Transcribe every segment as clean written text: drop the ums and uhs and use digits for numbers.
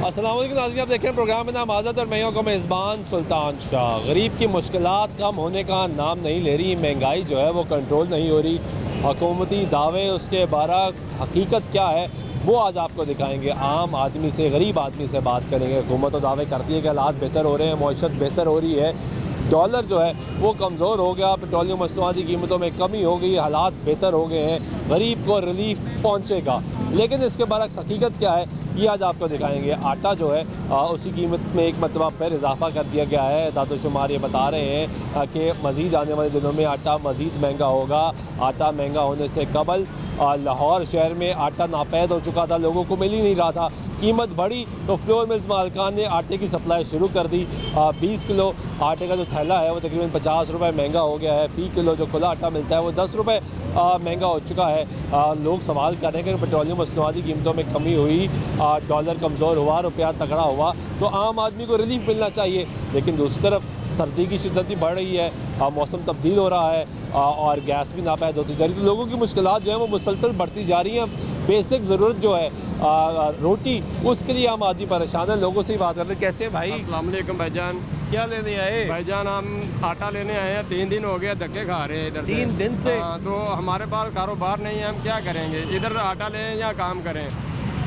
अस्सलाम वालेकुम नाज़रीन, आप देख रहे हैं प्रोग्राम में नाम आज़ाद और मैं हूं मेज़बान सुल्तान शाह। गरीब की मुश्किलात कम होने का नाम नहीं ले रही, महंगाई जो है वो कंट्रोल नहीं हो रही। हुकूमती दावे उसके बरक्स हकीकत क्या है वो आज आपको दिखाएंगे। आम आदमी से, गरीब आदमी से बात करेंगे। हुकूमत तो दावे करती है कि हालात बेहतर हो रहे हैं, मईशत बेहतर हो रही है, डॉलर जो है वो कमज़ोर हो गया, पेट्रोलियम मसनूआत की कीमतों में कमी हो गई, हालात बेहतर हो गए हैं, गरीब को रिलीफ पहुँचेगा। लेकिन इसके बरक्स हकीकत क्या है ये आज आपको दिखाएंगे। आटा जो है उसी कीमत में एक मरतबा फिर इजाफा कर दिया गया है। दादोशुमार ये बता रहे हैं कि मज़ीद आने वाले दिनों में आटा मज़ीद महंगा होगा। आटा महंगा होने से कबल लाहौर शहर में आटा नापैद हो चुका था, लोगों को मिल ही नहीं रहा था। कीमत बढ़ी तो फ्लोर मिल्स मालकान ने आटे की सप्लाई शुरू कर दी। 20 किलो आटे का जो थैला है वो तकरीबन 50 रुपये महंगा हो गया है। फ़ी किलो जो खुला आटा मिलता है वो 10 रुपये महंगा हो चुका है। लोग सवाल कर रहे हैं कि पेट्रोलियम मसनूआत की कीमतों में कमी हुई, डॉलर कमज़ोर हुआ, रुपया तगड़ा हुआ तो आम आदमी को रिलीफ मिलना चाहिए। लेकिन दूसरी तरफ सर्दी की शिद्दत भी बढ़ रही है, मौसम तब्दील हो रहा है और गैस भी नापैद होती जा रही है। तो लोगों की मुश्किलात जो है वो मुसलसल बढ़ती जा रही हैं। बेसिक ज़रूरत जो है रोटी, उसके लिए आम आदमी परेशान है। लोगों से ही बात कर रहे हैं। कैसे भाई? अस्सलाम वालेकुम भाईजान। क्या लेने आए? भाईजान हम आटा लेने आए हैं, 3 दिन हो गए धक्के खा रहे हैं इधर से। 3 दिन से? हाँ, तो हमारे पास कारोबार नहीं है, हम क्या करेंगे? इधर आटा लें या काम करें?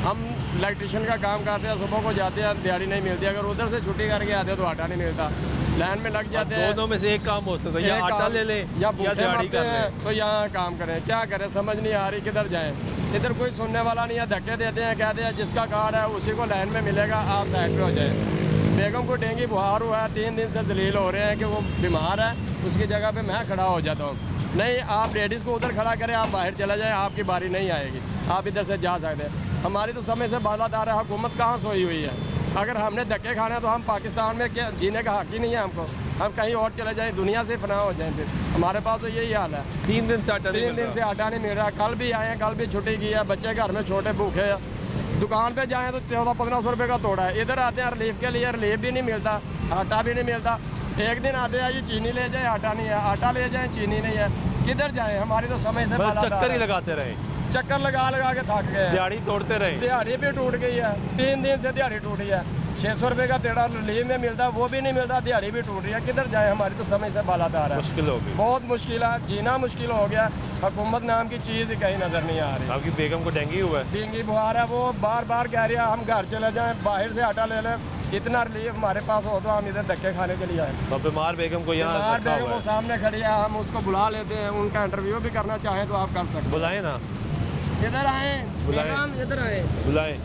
हम इलेक्ट्रिशियन का काम करते हैं, सुबह को जाते हैं, दिहाड़ी नहीं मिलती। अगर उधर से छुट्टी करके आते हैं तो आटा नहीं मिलता, लाइन में लग जाते हैं। दोनों में से एक काम हो सकता है, या आटा ले लें या दिहाड़ी कर लें। तो यहाँ काम करें, क्या करें समझ नहीं आ रही, किधर जाएं? इधर कोई सुनने वाला नहीं है, धक्के देते हैं, कहते हैं जिसका कार्ड है उसी को लाइन में मिलेगा, आप साइड पे हो जाए। बेगम को डेंगू बुखार हुआ है, 3 दिन से जलील हो रहे हैं कि वो बीमार है, उसकी जगह पे मैं खड़ा हो जाता हूँ। नहीं, आप लेडीज़ को उधर खड़ा करें, आप बाहर चला जाएँ, आपकी बारी नहीं आएगी, आप इधर से जा सकते हैं। हमारी तो समय से बालादार है, हुकूमत कहाँ सोई हुई है? अगर हमने धक्के खाने तो हम पाकिस्तान में क्या जीने का हक ही नहीं है हमको। हम कहीं और चले जाएं, दुनिया से फना हो जाएं, फिर हमारे पास तो यही हाल है। 3 दिन से आटा नहीं 3 दिन से आटा नहीं मिल रहा। कल भी आए हैं, कल भी छुट्टी की है, बच्चे घर में छोटे भूखे हैं। दुकान पे जाएं तो 1400-1500 रुपये का तोड़ा है। इधर आते हैं रिलीफ के लिए, रिलीफ भी नहीं मिलता, आटा भी नहीं मिलता। एक दिन आते हैं ये चीनी ले जाए, आटा नहीं है, आटा ले जाए, चीनी नहीं है, किधर जाएँ? हमारी तो समय से चक्कर ही लगाते रहे, चक्कर लगा लगा के थक गए, दिहाड़ी तोड़ते रहे। दिहाड़ी भी टूट गई है, 3 दिन से दिहाड़ी टूटी है। 600 रुपये का तेड़ा रिलीफ में मिलता है, वो भी नहीं मिलता, दिहाड़ी भी टूट रही है, किधर जाए? हमारी तो समय से बालादार है, मुश्किल हो गई, बहुत मुश्किल है, जीना मुश्किल हो गया। हुकूमत नाम की चीज़ ही कहीं नज़र नहीं आ रही। आपकी बेगम को डेंगू हुआ है? डेंगू बुखार है, वो बार बार कह रही है हम घर चले जाएं, बाहर से आटा ले लें, इतना रिलीफ हमारे पास हो तो हम इधर धक्के खाने के लिए आए। तो बीमार बेगम को यहाँ बीमार रखा बेगम हुआ वो है। सामने खड़ी है, हम उसको बुला लेते हैं, उनका इंटरव्यू भी करना चाहें तो आप कर सकते बुलाए ना, हैं। इधर आए, बेगम इधर आए, बुलाए।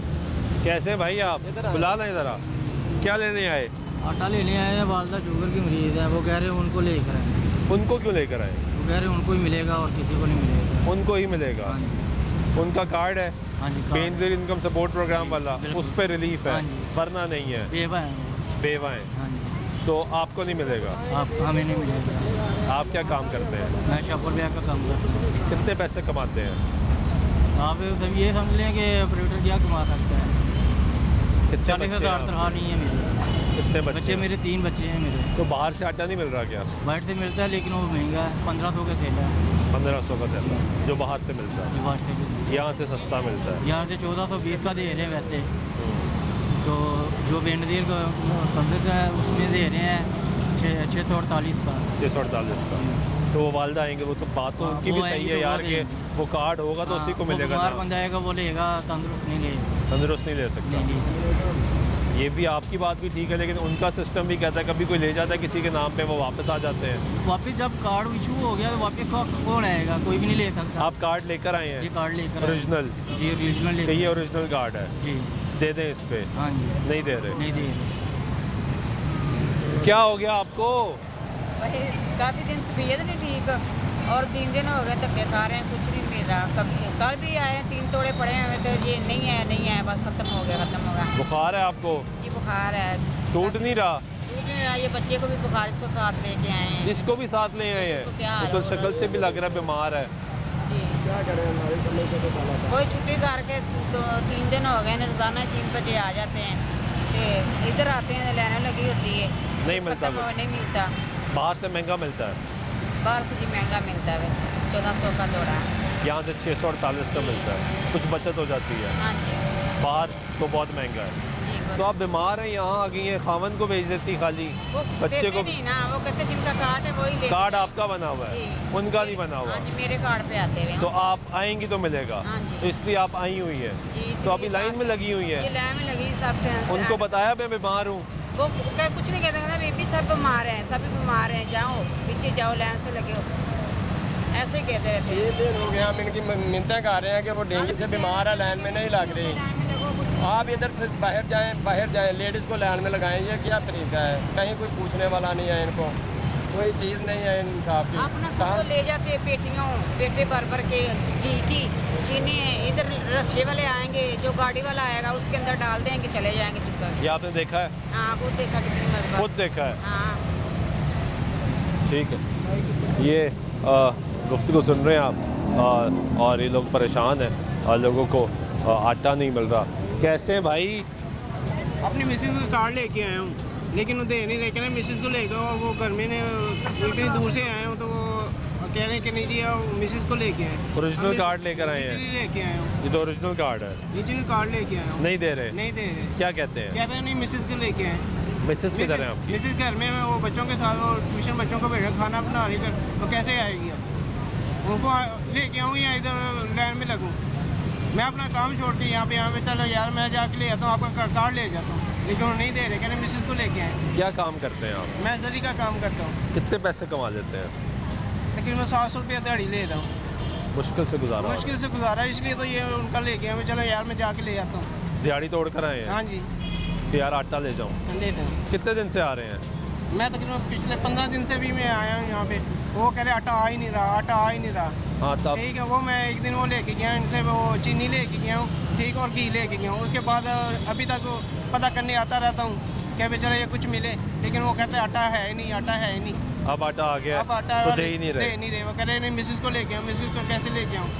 कैसे भाई आप? बुला लें ज़रा। क्या लेने आए? आटा लेने आए हैं, वालदा शुगर की मरीज़ है, वो कह रहे हैं उनको लेकर आए। उनको क्यों लेकर आए? वो कह रहे हैं उनको ही मिलेगा और किसी को नहीं मिलेगा। उनको ही मिलेगा। हाँ जी, उनका कार्ड है, हाँ जी, बेनज़ीर इनकम सपोर्ट प्रोग्राम वाला, बिल्कुल। उस पर रिलीफ है, हाँ जी। वरना नहीं है, बेवा है वो। बेवा है। हाँ जी, तो आपको नहीं मिलेगा। आप हमें नहीं मिलेगा। आप क्या काम करते हैं? मैं शॉपर ब्याह का काम करता हूँ। कितने पैसे कमाते हैं? आप सब ये समझ लें कि ऑपरेटर क्या कमा सकता है। कितने 40,000 बच्चे तनख्वाह नहीं है मेरी। कितने बच्चे बच्चे? मेरे 3 बच्चे हैं मेरे। तो बाहर से आटा नहीं मिल रहा क्या? बाहर से मिलता है लेकिन वो महंगा है, 1500 का थैला है। 1500 का थैला जो बाहर से मिलता है, जी, बाहर से मिलता है। यहाँ से सस्ता मिलता है। यहाँ से 1420 का दे रहे हैं वैसे, तो जो बेनज़ीर का कम्प्लेक्स है उसमें दे रहे हैं 648 का। 648 का। तो वो वालदा आएंगे, वो तो बात तो हाँ, उनकी वो भी सही आएंगे है तो यार वो कि देंगे। वो कार्ड होगा तो उसी को वो मिलेगा बीमार ना। बंदा आएगा वो लेगा, तंदुरुस्त नहीं लेगा। तंदुरुस्त नहीं ले सकता। नहीं नहीं, ये भी आपकी बात भी ठीक है, लेकिन उनका सिस्टम भी कहता है कभी कोई ले जाता है किसी के नाम पे, वो वापस आ जाते हैं। वापस जब कार्ड इशू हो गया तो वापस कौन आएगा? कोई भी नहीं ले सकता। आप कार्ड लेकर आए जी हैं कार्ड लेकर आए। ओरिजिनल? जी ओरिजिनल तो लेकर। ये ओरिजिनल कार्ड है, जी दे दें इस पे? हाँ जी, नहीं दे रहे। नहीं दे रहे। क्या हो गया आपको? वही काफ़ी दिन तबीयत नहीं ठीक और 3 दिन हो गए धक्के खा रहे हैं, कुछ नहीं मिल रहा। कल भी आए हैं, 3 तोड़े पड़े हैं तो ये नहीं है, बस ख़त्म हो गया। बुखार है आपको? ये बुखार है, टूट नहीं रहा? टूट नहीं रहा। ये बच्चे को भी बुखार, इसको साथ लेके आए हैं। इसको भी साथ ले आए हैं? क्या वो तो शक्ल से भी लग रहा है बीमार है। जी क्या करें, हमारी समय से तो बालादार। कोई छुट्टी करके 3 दिन हो गए, रोज़ाना 3 बजे आ जाते हैं, तो इधर आते हैं, लाइन लगी होती है, नहीं मिलता खत्म कुछ? नहीं मिलता। बाहर से महंगा मिलता है, बाहर से जी महंगा मिलता है, 1400 का तोड़ा। यहाँ से 648 का मिलता है, कुछ बचत हो जाती है। हाँ जी। बाहर तो बहुत महंगा है। जी तो आप बीमार हैं, यहाँ आ गई हैं, खावन को भेज देती खाली, वो बच्चे देते को। नहीं ना, वो कहते जिनका कार्ड है वही ले कार्ड आपका बना हुआ है, जी। उनका नहीं बना हुआ। हाँ जी, मेरे कार्ड पे आते हुए हैं। तो आप आएंगी तो मिलेगा, हाँ जी। तो इसलिए आप आई हुई है। जी, इसलिए तो अभी लाइन साथ- में लगी हुई ये है। लाइन में लगी सब थे। उनको बताया मैं बीमार हूँ। वो कुछ नहीं कहते, कहते बेबी सब बीमार हैं, सभी बीमार हैं, जाओ पीछे जाओ, लाइन से लगे हो, ऐसे ही कहते रहते हैं। 3 दिन हो गया हम इनकी मिन्नतें कर रहे हैं कि वो डेंगू से बीमार है, लाइन में नहीं लग रही। लाइन में लगो, कुछ आप इधर से बाहर जाएं, लेडीज़ को लाइन में लगाएं, ये क्या तरीका है? कहीं कोई पूछने वाला नहीं है इनको, कोई चीज़ नहीं है इंसाफ की। अपना खुद कहाँ तो ले जाते हैं पेटियों, पेटे भर भर के घी की, चीनी है, इधर रक्शे वाले आएंगे, जो गाड़ी वाला आएगा उसके अंदर डाल देंगे, चले जाएंगे चुप करके। ये आपने देखा है? हाँ, खुद देखा कितनी मजबूत। खुद देखा है। हाँ, ठीक है, ये गुफ्तगू सुन रहे हैं आप, और ये लोग परेशान हैं, और लोगों को आटा नहीं मिल रहा। कैसे हैं भाई? अपनी मिसेज का कार्ड लेके आया हूँ, लेकिन वो दे नहीं रहे, कह रहे मिसेज को ले दो। वो घर में ने इतनी दूर से आए हूँ, तो वो कह रहे हैं कि नहीं जी मिसेज को लेके आए। ओरिजिनल कार्ड लेकर आए हैं? ओरिजिनल लेके आया हूँ, ये तो ओरिजिनल कार्ड है। ओरिजिनल कार्ड लेके आया हूँ। नहीं दे रहे? नहीं दे रहे, क्या कहते हैं? कह रहे हैं नहीं मिसेज को लेके आए। मिसेस किधर है आपकी? मिसेज घर में वो बच्चों के साथ, वो ट्यूशन बच्चों को भेजा, खाना बना रही कर, तो कैसे आएगी अब? उनको लेके आऊँ या इधर लाइन में लगूँ? मैं अपना काम छोड़ के यहाँ पे चलो यार, मैं जाके ले आता हूँ, आपका कार्ड ले जाता हूँ, लेकिन वो नहीं दे रहे, कहने मिसेज को लेके आए। क्या काम करते हैं आप? मैं जरी का काम करता हूँ, कितने पैसे कमा लेते हैं? लेकिन मैं 700 रुपया दिहाड़ी ले रहा हूँ। मुश्किल से गुजारा हो रहा मुश्किल से गुजारा, इसलिए तो ये उनका लेके आया। मैं चलो यार, मैं जाके ले आता हूँ। है। दिहाड़ी तोड़ कर आए हैं हाँ जी, कि यार आटा ले जाऊँ? ले रहे हैं। कितने दिन से आ रहे हैं? मैं तकरीबन पिछले 15 दिन से भी मैं आया हूँ यहाँ पे। वो कह रहे आटा आ ही नहीं रहा, आटा आ ही नहीं रहा। हाँ, तब ठीक है, वो मैं एक दिन वो लेके गया इनसे, वो चीनी लेके गया हूँ, ठीक, और घी लेके गया हूँ। उसके बाद अभी तक वो पता करने आता रहता हूँ क्या बेचारा ये कुछ मिले, लेकिन वो कहते हैं आटा है ही नहीं, आटा है ही नहीं। अब आटा आ गया अब आटा तो दे ही नहीं दे रहे। नहीं रहे। वो कह रहे नहीं मिसेज को लेके आऊँ। मिसेज को कैसे लेके आऊँ?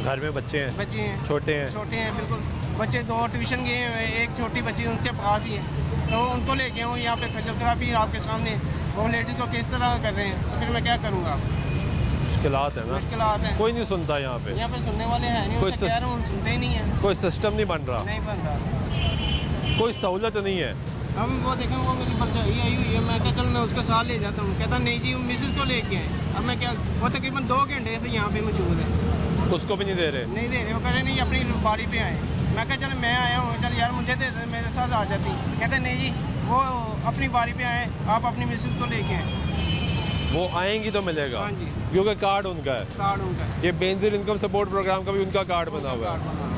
घर में बच्चे हैं, बच्चे हैं, छोटे हैं। छोटे हैं बिल्कुल। बच्चे 2 ट्यूशन गए हैं, एक छोटी बच्ची उनके पास ही है, तो उनको लेके आऊँ यहाँ पे खजल खराबी आपके सामने। वो लेडीज़ को किस तरह कर रहे हैं, तो फिर मैं क्या करूँगा? मुश्किलात है ना, मुश्किलात हैं। कोई नहीं सुनता यहाँ पे, यहाँ पे सुनने वाले हैं नहीं, कोई उनसे कह रहा हूँ सुनते ही नहीं है, कोई सिस्टम नहीं बन रहा, नहीं बन रहा। कोई सहूलत नहीं है। हम वो देखें, वो मेरी भरजाई आई हुई है, मैं क्या चल मैं उसके साथ ले जाता हूँ। कहता नहीं जी, मिसेज को लेके आए। अब मैं क्या, वो तकरीबन 2 घंटे से यहाँ पे मौजूद है, उसको भी नहीं दे रहे। नहीं दे रहे। वो कह रहे नहीं अपनी बारी पे आए। मैं क्या चल मैं आया हूँ, चल यार मुझे दे दे, मेरे साथ आ जाती। कहते नहीं जी, वो अपनी बारी पे आए, आप अपनी मिसेज को लेके आए। वो आएंगी तो मिलेगा, हाँ जी। क्योंकि कार्ड उनका है। कार्ड उनका है। ये बेनजीर इनकम सपोर्ट प्रोग्राम का भी उनका कार्ड बना हुआ कार्ड है। बना हुआ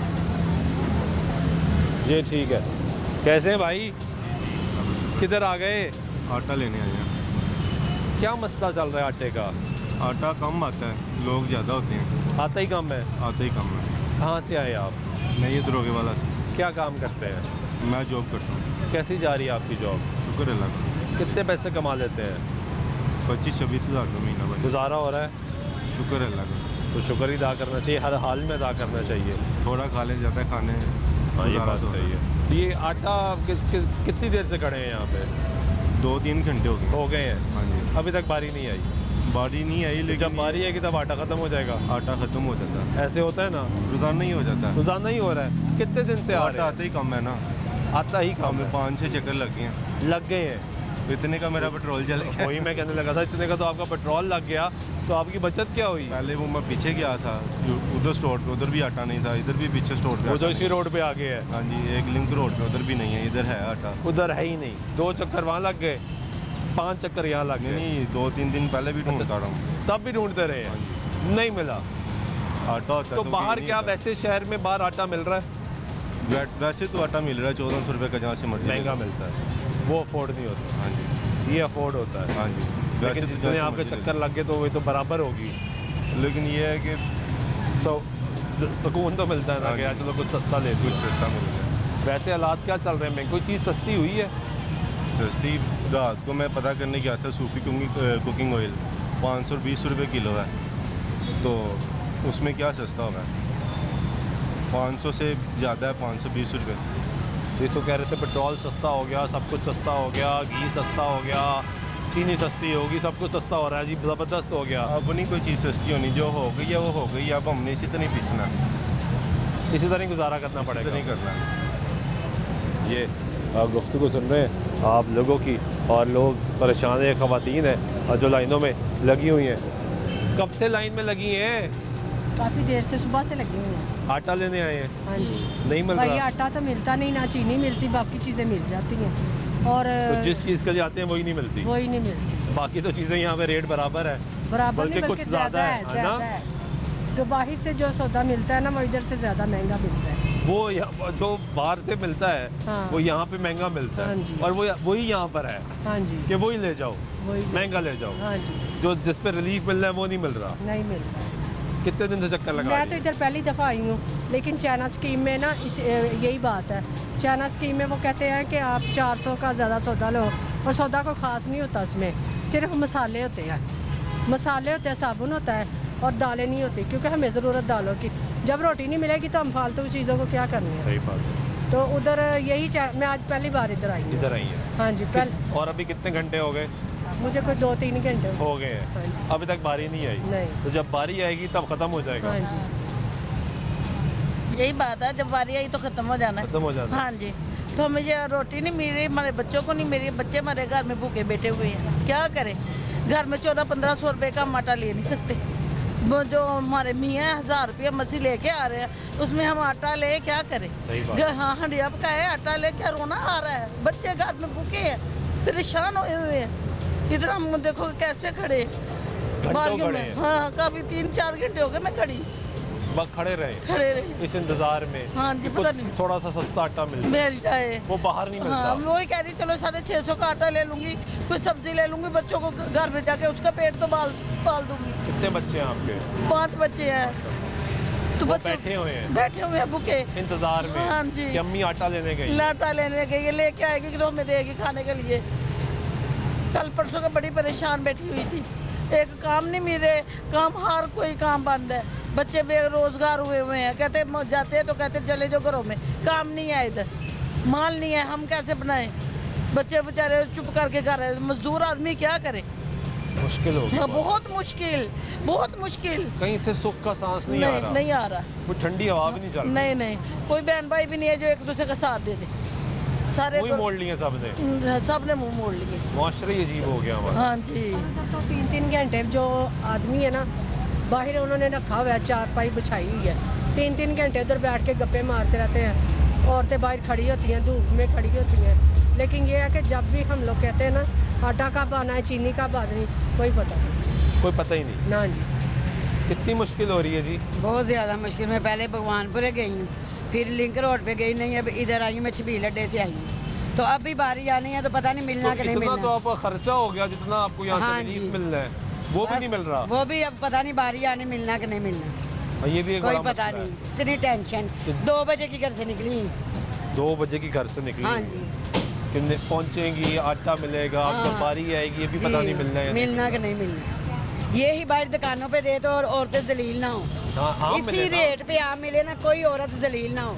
है। ये ठीक है। कैसे हैं भाई? किधर आ गए? आटा लेने आए हैं। क्या मसला चल रहा है आटे का? आटा कम आता है, लोग ज़्यादा होते हैं, आता ही कम है। आते ही कम है। कहाँ से आए आप? मैं ये दरोगे वाला से, क्या काम करते हैं? मैं जॉब करता हूँ। कैसी जा रही है आपकी जॉब? शुक्र है अल्लाह का। कितने पैसे कमा लेते हैं? 25-26 हज़ार का महीना बन। गुजारा हो रहा है? शुक्र है अल्लाह का। तो शुक्र ही अदा करना चाहिए, हर हाल में अदा करना चाहिए। थोड़ा खा ले जाता है खाने। हाँ, ये गुजारा बात तो सही है। तो ये आटा कितनी देर से खड़े हैं यहाँ पे? 2-3 घंटे हो गए। हो गए हैं, हाँ जी, अभी तक बारी नहीं आई। बारी नहीं आई, जब लेकिन बारी आएगी तब आटा खत्म हो जाएगा। आटा ख़त्म हो जाता है, ऐसे होता है ना, रोज़ाना ही हो जाता है। रोजाना ही हो रहा है। कितने दिन से आ आटा रहे आते ही कम है ना, हैं? आता ही कम हमें है। 5-6 चक्कर लग गए हैं। लग गए हैं। इतने का मेरा पेट्रोल जल गया। वही मैं कहने लगा था, इतने का तो आपका पेट्रोल लग गया, तो आपकी बचत क्या हुई? पहले वो मैं पीछे गया था उधर स्टोर पे, उधर भी आटा नहीं था, इधर भी पीछे स्टोर पे वो आटा जो इसी रोड पे आ गए है, नहीं। हाँ जी, एक लिंक रोड पे उधर भी नहीं है, इधर है आटा। उधर है ही नहीं। 2 चक्कर वहाँ लग गए, 5 चक्कर यहाँ लग नहीं गए, नहीं, 2-3 दिन पहले भी ढूंढता रहा हूँ, तब भी ढूंढते रहे हाँ हैं, नहीं मिला। आटा होता तो है बाहर कहीं क्या, नहीं वैसे शहर में बाहर आटा मिल रहा है? होता। वैसे तो आटा मिल रहा है 1400 रुपये का, जहाँ से मर्जी। महंगा मिलता है, वो अफोर्ड नहीं होता, हाँ जी, ये अफोर्ड होता है। हाँ जी। वैसे लेकिन तो जितने जहाँ से आपके मर्जी चक्कर लग गए तो वो तो बराबर होगी। ले। लेकिन ये है कि सुकून तो मिलता है ना हाँ कि जी। यार चलो कुछ सस्ता ले कुछ कुछ। सस्ता मिल गया। वैसे हालात क्या चल रहे हैं? कोई चीज़ सस्ती हुई है? सस्ती रात को मैं पता करने गया था, सूफी कुकिंग ऑयल 520 रुपये किलो है, तो उसमें क्या सस्ता होगा? 500 से ज़्यादा है, 520 रुपये। ये तो कह रहे थे पेट्रोल सस्ता हो गया, सब कुछ सस्ता हो गया, घी सस्ता हो गया, चीनी सस्ती होगी, सब कुछ सस्ता हो रहा है जी, ज़बरदस्त हो गया। अब नहीं कोई चीज़ सस्ती होनी, जो हो गई है वो हो गई है, अब हमने इसी तरह पीसना। इसी तरह गुजारा करना तो पड़ेगा। नहीं करना है। ये गुफ्तगू सुन रहे हैं आप लोगों की, और लोग परेशान हैं, ख़वातीन हैं और जो लाइनों में लगी हुई हैं। कब से लाइन में लगी हैं? काफ़ी देर से, सुबह से लगी हुई हैं। आटा लेने आए हैं, हाँ जी। नहीं मिल भाई रहा? आटा तो मिलता नहीं, ना चीनी मिलती, बाकी चीज़ें मिल जाती हैं। और तो जिस चीज़ के लिए आते हैं वही नहीं मिलती। वही नहीं मिलती, बाकी तो चीज़ें यहाँ पे रेट बराबर है, बराबर बल्कि नहीं, कुछ बल्कि ज़्यादा है ना? ज़्यादा है। तो बाहर से जो सौदा मिलता है ना, वो इधर से ज़्यादा महंगा मिलता है। वो जो बाहर से मिलता है हाँ। वो यहाँ पे महंगा मिलता हाँ है, जी। और वो वही यहाँ पर है हाँ जी, कि वही ले जाओ, वही। महंगा ले जाओ। हाँ जी, जो जिस पे रिलीफ मिल रहा है वो नहीं मिल रहा। नहीं मिलता। कितने दिन से चक्कर लगा मैं रही तो हैं? इधर पहली दफ़ा आई हूँ, लेकिन चाइना स्कीम में ना यही बात है। चाइना स्कीम में वो कहते हैं कि आप 400 का ज़्यादा सौदा लो, और सौदा को ख़ास नहीं होता, उसमें सिर्फ मसाले होते हैं, साबुन होता है, और दालें नहीं होती, क्योंकि हमें ज़रूरत दालों की। जब रोटी नहीं मिलेगी तो हम फालतू चीज़ों को क्या करनी है। सही बात है। तो उधर यही मैं आज पहली बार इधर आई हूँ। इधर आई है? हाँ जी, और अभी कितने घंटे हो गए? मुझे कोई 2-3 घंटे हो हो गए हाँ हैं, जी। अभी तक बारी नहीं आई? नहीं। तो जब बारी आएगी तब खत्म हो जाएगा। हाँ जी, यही बात है, जब बारी आई तो खत्म हो जाना है। खत्म हो जाना है। हाँ जी, तो हमें ये रोटी नहीं मिल रही, हमारे बच्चों को नहीं मिल रही, बच्चे हमारे घर में भूखे बैठे हुए हैं, क्या करें। घर में 1400-1500 रुपए का हम आटा ले नहीं सकते। वो जो हमारे मियाँ 1000 रुपया मसी लेके आ रहे हैं, उसमें हम आटा ले क्या करें। सही बात। हाँ हंडिया का है, आटा ले क्या रोना आ रहा है, बच्चे घर में भूखे हैं, परेशान हुए हुए हैं। इधर हम देखो कैसे खड़े बारियों खड़े में। हैं। हाँ, काफी 3-4 घंटे हो गए मैं खड़ी, बस खड़े रहे खड़े रही। इस इंतजार में हाँ जी, कि पता कुछ नहीं। थोड़ा सा सस्ता आटा मिल जाए, मिल जाए। वो बाहर नहीं मिलता। हाँ, मैं वही कह रही, चलो 650 का आटा ले लूंगी, कुछ सब्जी ले लूंगी, बच्चों को घर में जाके उसका पेट तो पाल दूंगी। कितने बच्चे हैं आपके? 5 बच्चे हैं, तो वो बच्चे बैठे हुए हैं बैठे हुए हैं भूखे इंतजार में हाँ जी। कि अम्मी आटा लेने गई। आटा लेने गई, ये लेके आएगी तो हमें देगी खाने के लिए। कल परसों का बड़ी परेशान बैठी हुई थी, एक काम नहीं मिल रहे, काम हर कोई काम बंद है, बच्चे बेरोजगार हुए हुए हैं, कहते जाते हैं तो कहते चले जाओ घरों में, काम नहीं है इधर, माल नहीं है, हम कैसे बनाएं। बच्चे बेचारे चुप करके घर है, मजदूर आदमी क्या करे। मुश्किल हो हाँ, गई। बहुत मुश्किल। कहीं से सुख का सांस नहीं आ रहा। नहीं आ रहा। वो ठंडी हवा भी नहीं चल रही। नहीं, कोई बहन भाई भी नहीं है जो एक दूसरे का साथ दे दे। सारे मुंह मोड़ लिए सबने, सबने मुंह मोड़ लिए। मुआशरा ही अजीब हो गया हमारा। हाँ जी, तो 3-3 घंटे जो आदमी है ना, बाहर उन्होंने रखा हुआ है, चारपाई बिछाई हुई है, 3-3 घंटे उधर बैठ के गप्पे मारते रहते हैं। औरतें बाहर खड़ी होती हैं, धूप में खड़ी होती हैं, लेकिन ये है कि जब भी हम लोग कहते हैं ना आटा कब आना है, चीनी कब आनी, कोई पता नहीं। कोई पता ही नहीं। ना जी, कितनी मुश्किल हो रही है जी? बहुत ज़्यादा मुश्किल। मैं पहले भगवानपुरे गई हूँ, फिर लिंक रोड पे गई नहीं, अब इधर आई हूँ, मैं छबील अड्डे से आई हूँ। तो अब भी बारी आनी है तो पता नहीं मिलना कि नहीं इतना तो मिलना। आपका खर्चा हो गया जितना आपको यहाँ हाँ से जी। रिलीफ मिल रहा है, वो भी बस नहीं मिल रहा। वो भी अब पता नहीं बारी आनी मिलना कि नहीं मिलना, और ये भी एक कोई बड़ा पता मसला है। नहीं। इतनी टेंशन, 2 बजे की घर से निकली। 2 बजे की घर से निकली हाँ हुई। जी, कितने पहुंचेंगी, आटा मिलेगा, आपको हाँ। बारी आएगी, ये भी जी, पता नहीं मिलना है या नहीं मिलना कि नहीं मिलना। ये ही बाहर दुकानों पे दे दो और औरतें जलील ना हो। हाँ, आम इसी मिले ना। रेट पे आम मिले ना, कोई औरत जलील ना हो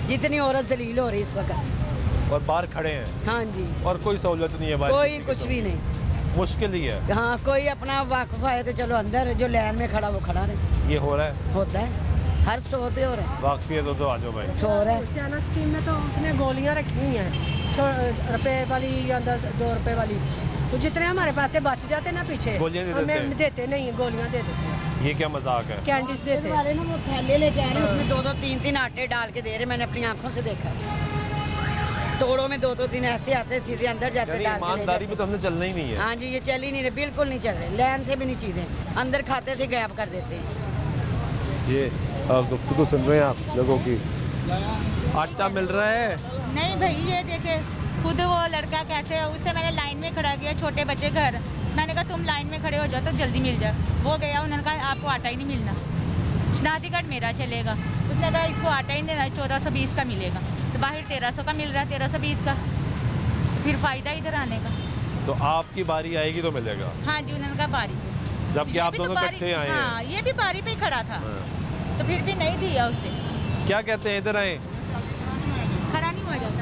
जितनी औरत जलील हो रही इस वक्त। और बाहर खड़े हैं हाँ जी, और कोई सहूलत नहीं है बाहर, कोई किसी की कुछ भी सहूलत। नहीं। मुश्किल ही है। हाँ, कोई अपना वाकफ है तो चलो अंदर, जो लाइन में खड़ा वो खड़ा रहे। ये हो रहा है होता है, हर स्टोर पे हो रहा है, वाकफी है तो आ जाओ भाई। हो रहा है। चाइना स्कीम में तो उसने गोलियां रखी हुई हैं, ₹1 वाली या 2 वाली, तो जितने हमारे पास से बच जाते हैं ना पीछे, गोलियां दे देते हमें हैं। देते नहीं, गोलियां दे देते हैं, ये क्या मजाक है? कैंडीज देते हैं। वाले ना वो थैले लेके आ रहे हैं, उसमें 2-2, 3-3 आटे डाल के दे रहे, मैंने अपनी आंखों से देखा। तोड़ों में 2-2 दिन ऐसे आते हैं, सीधे अंदर जाते यानी डाल के ले ईमानदारी पे जाते। तो हमने चलना ही नहीं है। हाँ जी, ये चल ही नहीं रहे, बिल्कुल नहीं चल रहे, लाइन से भी नहीं चीज़ें, अंदर खाते से गायब कर देते हैं। ये गुफ्तगू सुन रहे हैं आप लोगों की। आटा मिल रहा है? नहीं भाई, ये देखे खुद वो लड़का कैसे है, उससे मैंने लाइन में खड़ा किया, छोटे बच्चे घर, मैंने कहा तुम लाइन में खड़े हो जाओ तो जल्दी मिल जाए। वो गया, उन्होंने कहा आपको आटा ही नहीं मिलना, शनाख्ती कार्ड मेरा चलेगा। उसने कहा इसको आटा ही नहीं देना, 1420 का मिलेगा, तो बाहर 1300 का मिल रहा है, 1320 का, तो फिर फ़ायदा इधर आने का। तो आपकी बारी आएगी तो मिलेगा, हाँ जी, उन्होंने कहा बारी पे। जबकि ये आप भी तो दोनों बारी- इकट्ठे आए हैं। हाँ, ये भी बारी पे ही खड़ा था, हाँ। तो फिर भी नहीं दिया उसे, क्या कहते हैं, इधर आए? खड़ा नहीं हुआ जाता।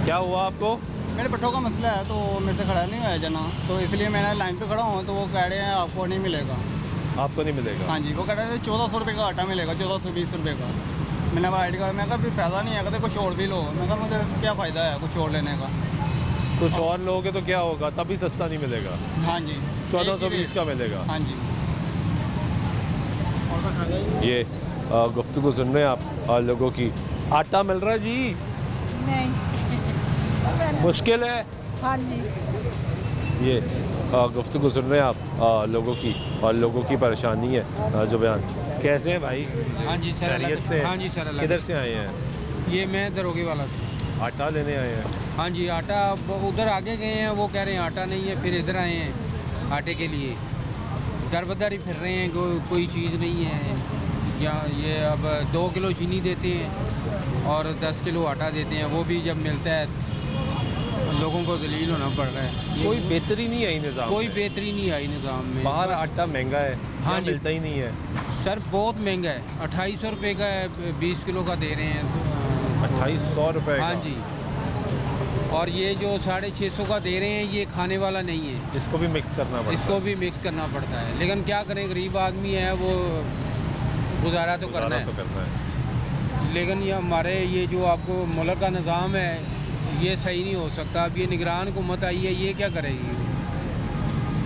क्या हुआ आपको? मेरे पट्टों का मसला है तो मेरे से खड़ा नहीं हुआ जना, तो इसलिए मैंने लाइन पे खड़ा हूँ, तो वो कह रहे हैं आपको नहीं मिलेगा। आपको नहीं मिलेगा? हाँ जी, वो कह रहे थे 1400 रुपये का आटा मिलेगा, 1420 रुपये का। मैंने कहा ID कार्ड, मैं कहा फिर फ़ायदा नहीं है, कहते कुछ और भी लो। मैं कहा मुझे क्या फ़ायदा है कुछ और लेने का। कुछ और लोगे तो क्या होगा, तभी सस्ता नहीं मिलेगा, हाँ जी 1420 का मिलेगा। हाँ जी। और तो खाएगा ही। ये गुफ्तगू सुन रहे हैं आप लोगों की। आटा मिल रहा है जी? नहीं मुश्किल है। हाँ जी। ये गुफ्तगू सुन रहे हैं आप लोगों की, और लोगों की परेशानी है जो बयान। कैसे हैं भाई? हाँ जी सर, खैरियत से? हाँ जी सर। किधर से आए हैं? ये मैं दरोगे वाला से। आटा लेने आए हैं? हाँ जी, आटा उधर आगे गए हैं, वो कह रहे हैं आटा नहीं है, फिर इधर आए हैं आटे के लिए। दर बदर ही फिर रहे हैं, कोई चीज़ नहीं है। या ये अब 2 किलो चीनी देते हैं और 10 किलो आटा देते हैं, वो भी जब मिलता है लोगों को जलील होना पड़ रहा है। कोई बेहतरी नहीं आई निज़ाम कोई में? बेहतरी नहीं आई निज़ाम में। बाहर आटा महंगा है, हाँ हाँ जी। मिलता ही नहीं है। सर बहुत महंगा है, 2800 रुपये का है, 20 किलो का दे रहे हैं तो 2800 रुपये? हाँ जी। और ये जो 650 का दे रहे हैं, ये खाने वाला नहीं है, इसको भी मिक्स करना पड़ता इसको भी मिक्स करना पड़ता है। लेकिन क्या करें, गरीब आदमी है, वो गुजारा तो करना है, तो करना है। लेकिन ये हमारे ये जो आपको मुल्क का निज़ाम है, ये सही नहीं हो सकता। अब ये निगरान हुकूमत आई है, ये क्या करेगी?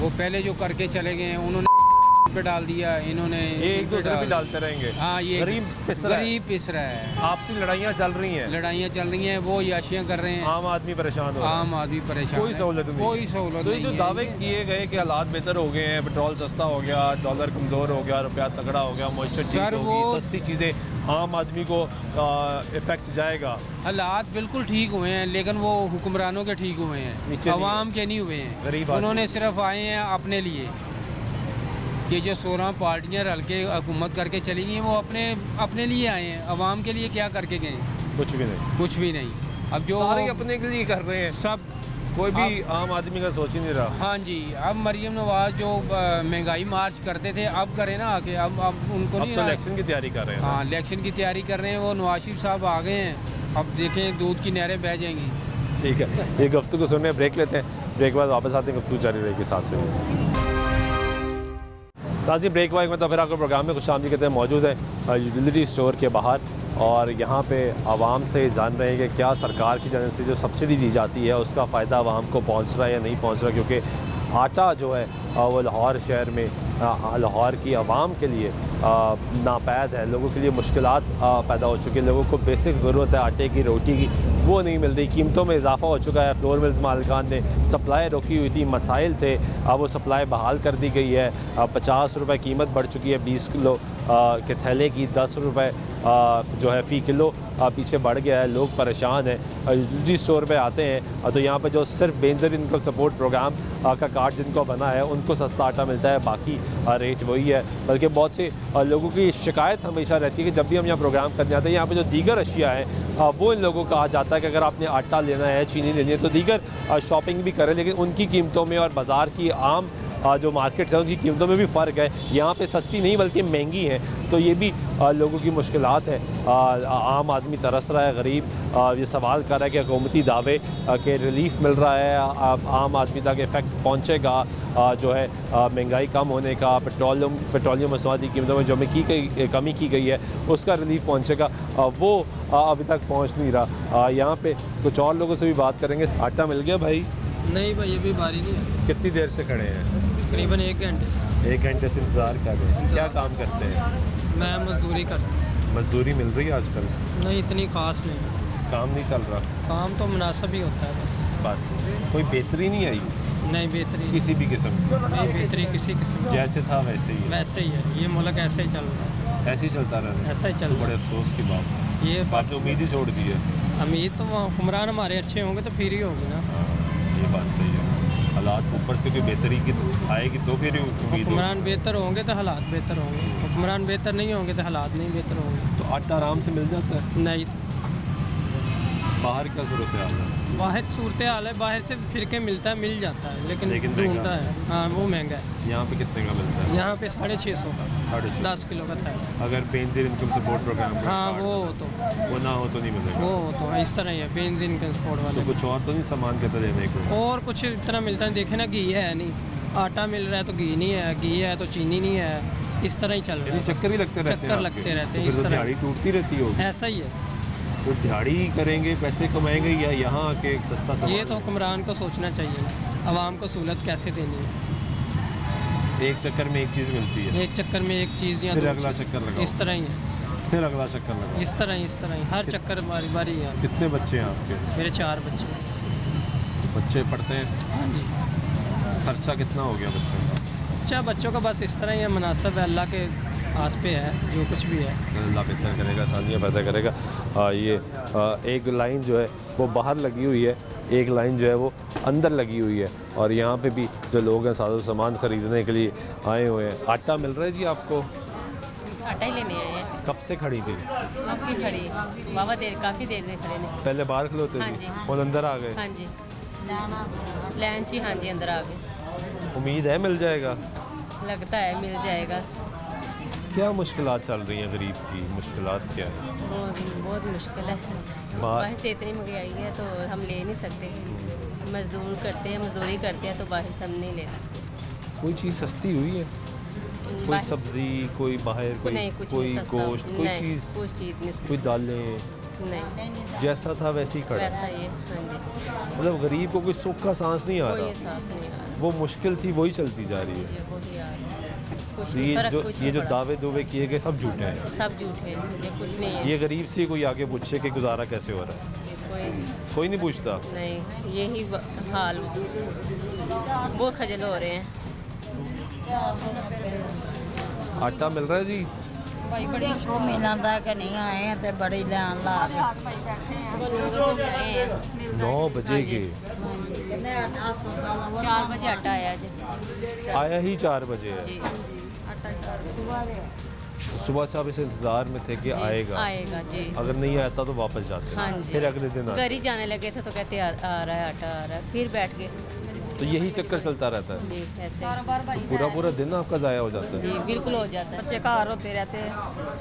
वो पहले जो करके चले गए हैं, उन्होंने पे डाल दिया, इन्होंने ये एक दूसरे पे डालते रहेंगे। हाँ, ये गरीब पिस रहा है। गरीब पिस रहा है। आपसी लड़ाइयाँ चल रही हैं, लड़ाइयाँ चल रही हैं, वो याशियाँ कर रहे हैं, आम आदमी परेशान हो रहा है। आम आदमी परेशान कोई है। सहूलत नहीं, कोई सहूलत तो ये नहीं जो है। दावे किए गए कि हालात बेहतर हो गए हैं, पेट्रोल सस्ता हो गया, डॉलर कमज़ोर हो गया, रुपया तगड़ा हो गया, मॉइस्चर ठीक सर, होगी, वो- सस्ती चीज़ें आम आदमी को इफेक्ट जाएगा। हालात बिल्कुल ठीक हुए हैं, लेकिन वो हुक्मरानों के ठीक हुए हैं, नीचे अवाम के नहीं हुए हैं। गरीब आदमी। उन्होंने सिर्फ आए हैं अपने लिए। ये जो 16 पार्टियां रल के हुकूमत करके चली गई हैं, वो अपने लिए आए हैं। अवाम के लिए क्या करके गए? कुछ भी नहीं, कुछ भी नहीं। अब जो सारे अपने के लिए कर रहे हैं, सब कोई भी आम आदमी का सोच ही नहीं रहा। हाँ जी। अब मरीम नवाज जो महंगाई मार्च करते थे, अब करें ना आके। अब उनको अब नहीं तो इलेक्शन की तैयारी कर रहे हैं। हाँ, इलेक्शन की तैयारी कर रहे हैं। वो नवाज शरीफ साहब आ गए हैं, अब देखें दूध की नहरें बह जाएंगी। ठीक है, ये गुफ्तगू सुनने ब्रेक लेते हैं, ब्रेक बाद वापस आते हैं, गुफ्तगू जारी रहेगी साथ में। ताज़ी ब्रेक वाइक में तो फिर आपको प्रोग्राम में खुशामदीद कहते हैं, मौजूद है यूटिलिटी स्टोर के बाहर, और यहाँ पे आवाम से जान रहे हैं कि क्या सरकार की जानिब से जो सब्सिडी दी जाती है उसका फ़ायदा आवाम को पहुँच रहा है या नहीं पहुँच रहा, क्योंकि आटा जो है वो लाहौर शहर में लाहौर की आवाम के लिए नापैद है। लोगों के लिए मुश्किलात पैदा हो चुकी है, लोगों को बेसिक ज़रूरत है आटे की, रोटी की, वो नहीं मिल रही। कीमतों में इजाफा हो चुका है, फ्लोर मिल्स मालिकान ने सप्लाई रोकी हुई थी, मसाइल थे, अब वो सप्लाई बहाल कर दी गई है। 50 रुपये कीमत बढ़ चुकी है 20 किलो के थैले की, 10 रुपये जो है फ़ी किलो पीछे बढ़ गया है। लोग परेशान हैं, यूटिलिटी स्टोर पे आते हैं तो यहाँ पे जो सिर्फ बेनज़ीर इनकम सपोर्ट प्रोग्राम का कार्ड जिनको बना है उनको सस्ता आटा मिलता है, बाकी रेट वही है। बल्कि बहुत से लोगों की शिकायत हमेशा रहती है कि जब भी हम यहाँ प्रोग्राम करने आते हैं, यहाँ पे जो दीगर अशिया हैं वो इन लोगों को कहा जाता है कि अगर आपने आटा लेना है, चीनी लेनी है तो दीगर शॉपिंग भी करें, लेकिन उनकी कीमतों में और बाज़ार की आम जो मार्केट्स हैं उनकी कीमतों में भी फ़र्क है। यहाँ पे सस्ती नहीं बल्कि महंगी हैं, तो ये भी लोगों की मुश्किलात है। आम आदमी तरस रहा है, गरीब ये सवाल कर रहा है कि हुकूमती दावे के रिलीफ मिल रहा है, आम आदमी तक इफ़ेक्ट पहुँचेगा जो है महंगाई कम होने का, पेट्रोलियम मसनूआत की कीमतों में जो कमी की गई है उसका रिलीफ पहुँचेगा, वो अभी तक पहुँच नहीं रहा। यहाँ पे कुछ और लोगों से भी बात करेंगे। आटा मिल गया भाई? नहीं भाई, अभी बारी नहीं है। कितनी देर से खड़े हैं? तकरीबन 1 घंटे से। 1 घंटे से इंतज़ार कर रहे हैं। क्या काम करते हैं? मैं मजदूरी करता हूँ। मजदूरी मिल रही है आजकल? नहीं, इतनी खास नहीं। काम नहीं चल रहा? काम तो मुनासिब ही होता है बस। कोई बेहतरी नहीं आई? नहीं बेहतरी किसी भी किस्म की? नहीं बेहतरी किसी किस्म की। जैसे था वैसे ही? वैसे ही है, ये मुल्क ऐसे ही चल रहा है। ऐसे ही चलता रहा? ऐसा ही चल रहा है। बड़े अफसोस की बात, ये बाकी उम्मीद ही छोड़ दी है। उम्मीद तो हुक्मरान हमारे अच्छे होंगे तो फिर ही होगी ना। ये बात सही है। हालात ऊपर से कोई बेहतरी की आएगी तो फिर उम्मीद। हुक्मरान बेहतर होंगे तो हालात बेहतर होंगे, हुक्मरान बेहतर नहीं होंगे तो हालात नहीं बेहतर होंगे। तो आटा आराम से मिल जाता है? नहीं, बाहर क्या सूरत हाल है? बाहर सूरत हाल है, बाहर से फिर के मिलता है, मिल जाता है, लेकिन महंगा ढूंढता है। हाँ, वो महंगा है। यहाँ पे कितने का मिलता है? यहाँ पे 650 का 650 10 किलो का था। अगर बेनज़ीर इनकम सपोर्ट प्रोग्राम हाँ, वो ना हो तो नहीं मिलेगा? वो तो इस तरह ही है, बेंजीन का स्पोर्ट वाले। तो कुछ और तो नहीं सामान कहते लेने को? और कुछ इतना मिलता है, देखे ना, घी है नहीं, आटा मिल रहा है तो घी नहीं है, घी है तो चीनी नहीं है, इस तरह ही चल रहा है। चक्कर ही लगते रहते हैं चक्कर लगते रहते हैं तो इस फिर तो तरह। दिहाड़ी टूटती रहती होगी। ऐसा ही है। तो दिहाड़ी करेंगे, पैसे कमाएंगे, या यहाँ आके सस्ता सामान? ये तो हुक्मरान को सोचना चाहिए, आवाम को सहूलत कैसे देनी है। एक चक्कर में एक चीज़ मिलती है, एक चक्कर में एक चीज़ या फिर दो अगला चीज़। चक्कर लगाओ, इस तरह ही है, फिर अगला चक्कर लगाओ। इस तरह ही हर चक्कर बारी बारी है। कितने बच्चे हैं आपके? मेरे 4 बच्चे। बच्चे पढ़ते हैं? हाँ जी। खर्चा कितना हो गया बच्चों का? अच्छा, बच्चों का बस इस तरह ही है, मुनासिब है, अल्लाह के आस पे है, जो कुछ भी है अल्लाह बेहतर करेगा, आसानियाँ पैदा करेगा। ये एक लाइन जो है वो बाहर लगी हुई है, एक लाइन जो है वो अंदर लगी हुई है, और यहाँ पे भी जो लोग हैं साजो सामान ख़रीदने के लिए आए हुए हैं। आटा मिल रहा है जी आपको? आटा ही लेने आए हैं। कब से खड़ी थी? आपकी खड़ी बाबा देर, काफ़ी देर से खड़े ने। पहले बाहर खलोते हाँ थे जी। और अंदर आ गए? हाँ जी, लैन जी, हाँ जी, अंदर आ गए। उम्मीद है मिल जाएगा? लगता है मिल जाएगा। क्या मुश्किलात चल रही हैं गरीब की? मुश्किलात क्या है? बहुत मुश्किल है। बाहर से इतनी महंगाई है तो हम ले नहीं सकते। मजदूर करते हैं, मजदूरी करते हैं, तो बाहर से हम नहीं ले सकते। कोई चीज़ सस्ती हुई है? कोई सब्जी, कोई बाहर, कोई नहीं, कुछ कोई नहीं सस्ता। गोश्त, कोई नहीं, चीज़, कुछ चीज़ नहीं कोई सस्ता। दालें, नहीं, जैसा था वैसे ही खड़ा? वैसा ही है। हाँ जी, मतलब गरीब को कोई सुख का सांस नहीं आ कोई रहा? एहसास नहीं आ रहा। वो मुश्किल थी वही चलती जा रही है। जी, वही आ रहा है। कुछ तो नहीं, फर्क कुछ ये नहीं जो पड़ा। दावे दुवे किए गए सब झूठे हैं। सब झूठ है, ये कुछ नहीं है। ये गरीब से कोई आके पूछे कि गुजारा कैसे हो रहा है? कोई नहीं पूछता। नहीं, यही हाल, बहुत खजल हो रहे हैं। आटा मिल रहा है जी? भाई बड़ी मुश्किल मिलना था कि नहीं आए हैं तो बड़ी लाइन ला के 9 बजे के 4 बजे आटा आया जी। आया ही 4 बजे है। जी, सुबह से आप इस इंतज़ार में थे कि आएगा जी। अगर नहीं आता तो वापस जाते? हाँ जी। फिर अगले दिन घर ही जाने लगे थे तो कहते आ रहा है आटा, आ रहा है, फिर बैठ गए। तो यही चक्कर चलता रहता है? जी, ऐसे तो पूरा दिन आपका ज़ाया हो जाता है? जी, बिल्कुल हो जाता है। बच्चे घर होते रहते हैं,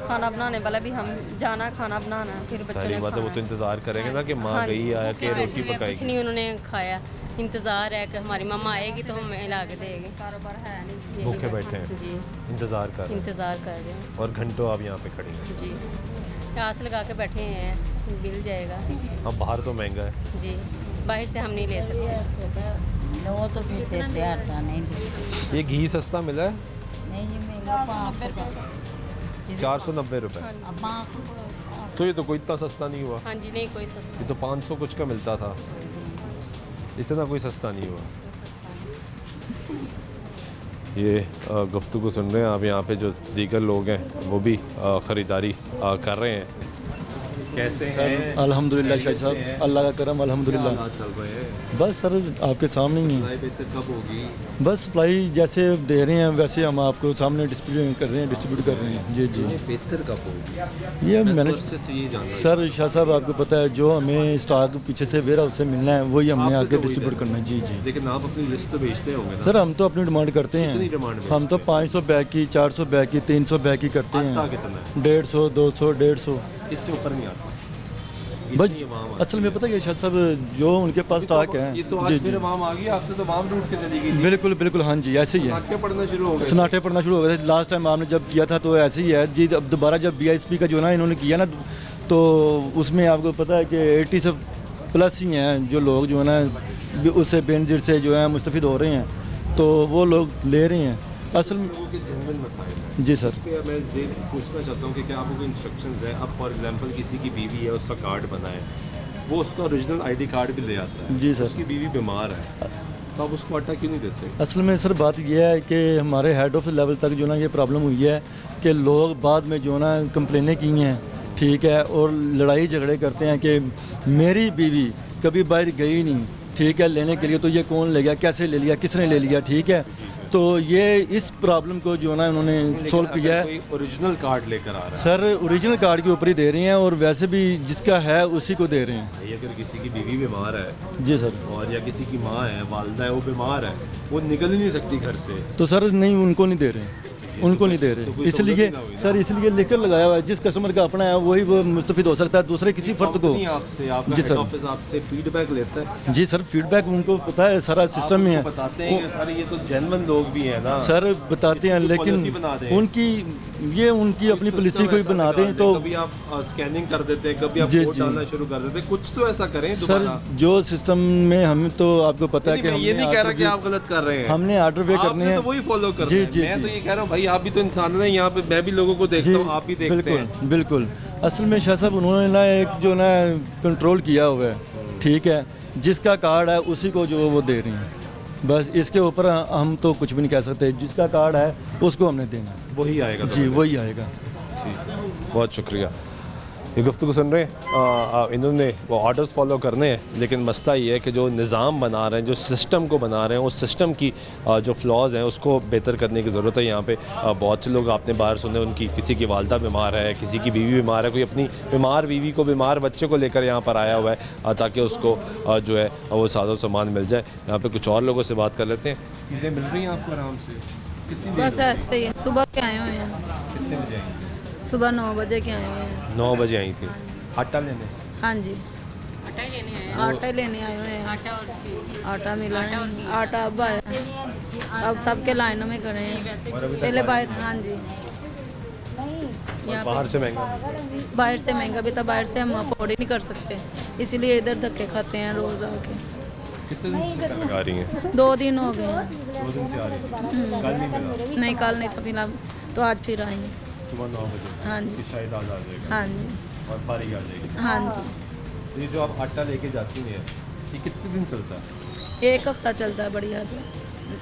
खाना बनाने वाला भी हम जाना, खाना बनाना, फिर बच्चों सारी ने बात है, वो तो इंतज़ार करेंगे ना कि माँ गई आया के रोटी कुछ पकाएगी। नहीं उन्होंने खाया, इंतज़ार है कि हमारी मम्मा आएगी तो हम ला के देंगे। कारोबार है नहीं। भूखे बैठे हैं जी, इंतज़ार कर रहे हैं। इंतज़ार कर रहे हैं। और घंटों आप यहाँ पे खड़े हैं? जी, आस लगा के बैठे हैं, मिल जाएगा। अब बाहर तो महंगा है जी, बाहर से हम नहीं ले सकते। वो तो भी देते आटा नहीं देते। ये घी सस्ता मिला है? नहीं जी महंगा 590 490 रुपये। तो ये तो कोई इतना सस्ता नहीं हुआ। हाँ जी, नहीं कोई सस्ता। ये तो 500 कुछ का मिलता था, इतना कोई सस्ता नहीं हुआ। ये गुफ्तगू सुन रहे हैं आप, यहाँ पे जो दीगर लोग हैं वो भी ख़रीदारी कर रहे हैं। कैसे हैं? अल्हम्दुलिल्लाह शाह साहब, अल्लाह का करम, अल्हम्दुलिल्लाह। क्या चल रहे हैं? बस सर आपके सामने ही है। बेहतर कब होगी? बस सप्लाई जैसे दे रहे हैं वैसे हम आपको सामने डिस्ट्रीब्यूट कर रहे हैं। जी जी। बेहतर कब होगी? ये मैंने जानना सर शाह साहब आपको पता है जो हमें स्टॉक पीछे से वेयर हाउस से मिलना है वही हमने आगे डिस्ट्रीब्यूट करना है। जी जी। लेकिन आप अपनी लिस्ट तो भेजते होंगे ना? सर हम तो अपनी डिमांड करते हैं। हम तो 500 बैग की, 400 बैग की, 300 बैग की करते हैं। 150, 200, 150, इससे ऊपर नहीं आता। बस असल में पता है शायद साहब जो उनके पास स्टॉक है। ये तो आज फिर वाम आ गई, आपसे तो वाम रूट के चली गई। बिल्कुल बिल्कुल, हाँ जी ऐसे ही है। सन्नाटे पढ़ना शुरू हो गए। सन्नाटे पढ़ना शुरू हो गए थे। लास्ट टाइम आपने जब किया था तो ऐसे ही है जी। अब दोबारा जब BISP का जो ना इन्होंने किया ना तो उसमें आपको पता है कि 80 से प्लस ही हैं जो लोग जो है ना उससे बेनज़ीर से जो है मुस्तफ़िद हो रहे हैं, तो वो लोग ले रहे हैं असल में। जी सर, मैं पूछना चाहता हूँ कि क्या आपको कोई इंस्ट्रक्शंस है? अब फॉर एग्जांपल किसी की बीवी है, उसका कार्ड बना है, वो उसका ओरिजिनल ID कार्ड भी ले आता है। जी सर। उसकी बीवी बीमार है तो आप उसको आटा क्यों नहीं देते? असल में सर बात यह है कि हमारे हेड ऑफिस लेवल तक जो ना ये प्रॉब्लम हुई है कि लोग बाद में जो ना कंप्लेनें की हैं, ठीक है, और लड़ाई झगड़े करते हैं कि मेरी बीवी कभी बाहर गई नहीं, ठीक है, लेने के लिए, तो ये कौन ले गया, कैसे ले लिया, किसने ले लिया, ठीक है। तो ये इस प्रॉब्लम को जो ना उन्होंने सोल्व किया है। ओरिजिनल कार्ड लेकर आ रहा है सर, ओरिजिनल कार्ड के ऊपर ही दे रहे हैं और वैसे भी जिसका है उसी को दे रहे हैं। ये अगर किसी की बीवी बीमार है जी सर, और या किसी की माँ है, वालदा है, वो बीमार है, वो निकल ही नहीं सकती घर से, तो सर नहीं, उनको नहीं दे रहे हैं। उनको नहीं दे रहे। इसलिए सर इसलिए लिखकर लगाया हुआ है, जिस कस्टमर का अपना है वही वो मुस्तफिद हो सकता है, दूसरे किसी फर्द को। आपसे आपका जी हेड सर, ऑफिस आपसे फीडबैक लेता है? जी सर, फीडबैक उनको पता है, सारा सिस्टम में है। बताते हैं कि सर ये तो जेन्युइन लोग भी हैं ना सर बताते हैं, लेकिन उनकी अपनी पॉलिसी कोई बना दें तो कभी आप स्कैनिंग कर देते हैं, कभी आप कोड डालना शुरू कर देते हैं, कुछ तो ऐसा करें सर। दोबारा। जो सिस्टम में हम तो आपको पता है कि ये नहीं कह रहा कि आप गलत कर रहे हैं, हमने आर्डर वे करने हैं तो वही फॉलो करना जी है। जी मैं तो ये कह रहा हूँ भाई आप भी तो इंसान हैं, यहाँ पे मैं भी लोगों को देखता हूँ, आप भी देखते हैं। बिल्कुल। असल में शाह साहब उन्होंने ना एक जो ना कंट्रोल किया हुआ है, ठीक है, जिसका कार्ड है उसी को जो वो दे रही हैं, बस इसके ऊपर हम तो कुछ भी नहीं कह सकते। जिसका कार्ड है उसको हमने देना, वही आएगा जी, वही आएगा। बहुत शुक्रिया। ये गुफ्तगू सुन रहे हैं, इन्होंने वो ऑर्डर्स फॉलो करने हैं, लेकिन मसला ये है कि जो निज़ाम बना रहे हैं, जो सिस्टम को बना रहे हैं, उस सिस्टम की जो फ्लॉज हैं उसको बेहतर करने की ज़रूरत है। यहाँ पे बहुत से लोग आपने बाहर सुने, उनकी किसी की वालदा बीमार है, किसी की बीवी बीमार है, कोई अपनी बीमार बीवी को, बीमार बच्चे को लेकर यहाँ पर आया हुआ है ताकि उसको जो है वो साजो सामान मिल जाए। यहाँ पर कुछ और लोगों से बात कर लेते हैं। चीज़ें मिल रही हैं आपको आराम से? कितनी बस ऐसे ही है, सुबह के आए हुए हैं, कितने बजे आई? सुबह 9 बजे के आए हुए हैं। 9 बजे आई थी आटा लेने? हाँ जी, आटा लेने आए हुए हैं। आटा मिला है, आटा अब आया, अब तब के लाइनों में खड़े हैं। पहले बाहर, हाँ जी, बाहर से महंगा, बाहर से महंगा भी था, बाहर से हम अफोर्ड ही नहीं कर सकते, इसीलिए इधर धक्के खाते हैं रोज़ आके। कितने दिन से आ रही हैं? 2 दिन हो गए हैं। 2 दिन से आ रही हैं? कल नहीं मिला? नहीं, कल नहीं था मिला, तो आज फिर आई हैं। सुबह 9 बजे? हाँ जी, शायद आज आ जाएगा। हाँ जी, और बारी आ जाएगी? हाँ जी। ये जो आप आटा लेके जाती हैं ये कितने दिन चलता है? 1 हफ्ता चलता है, बढ़िया,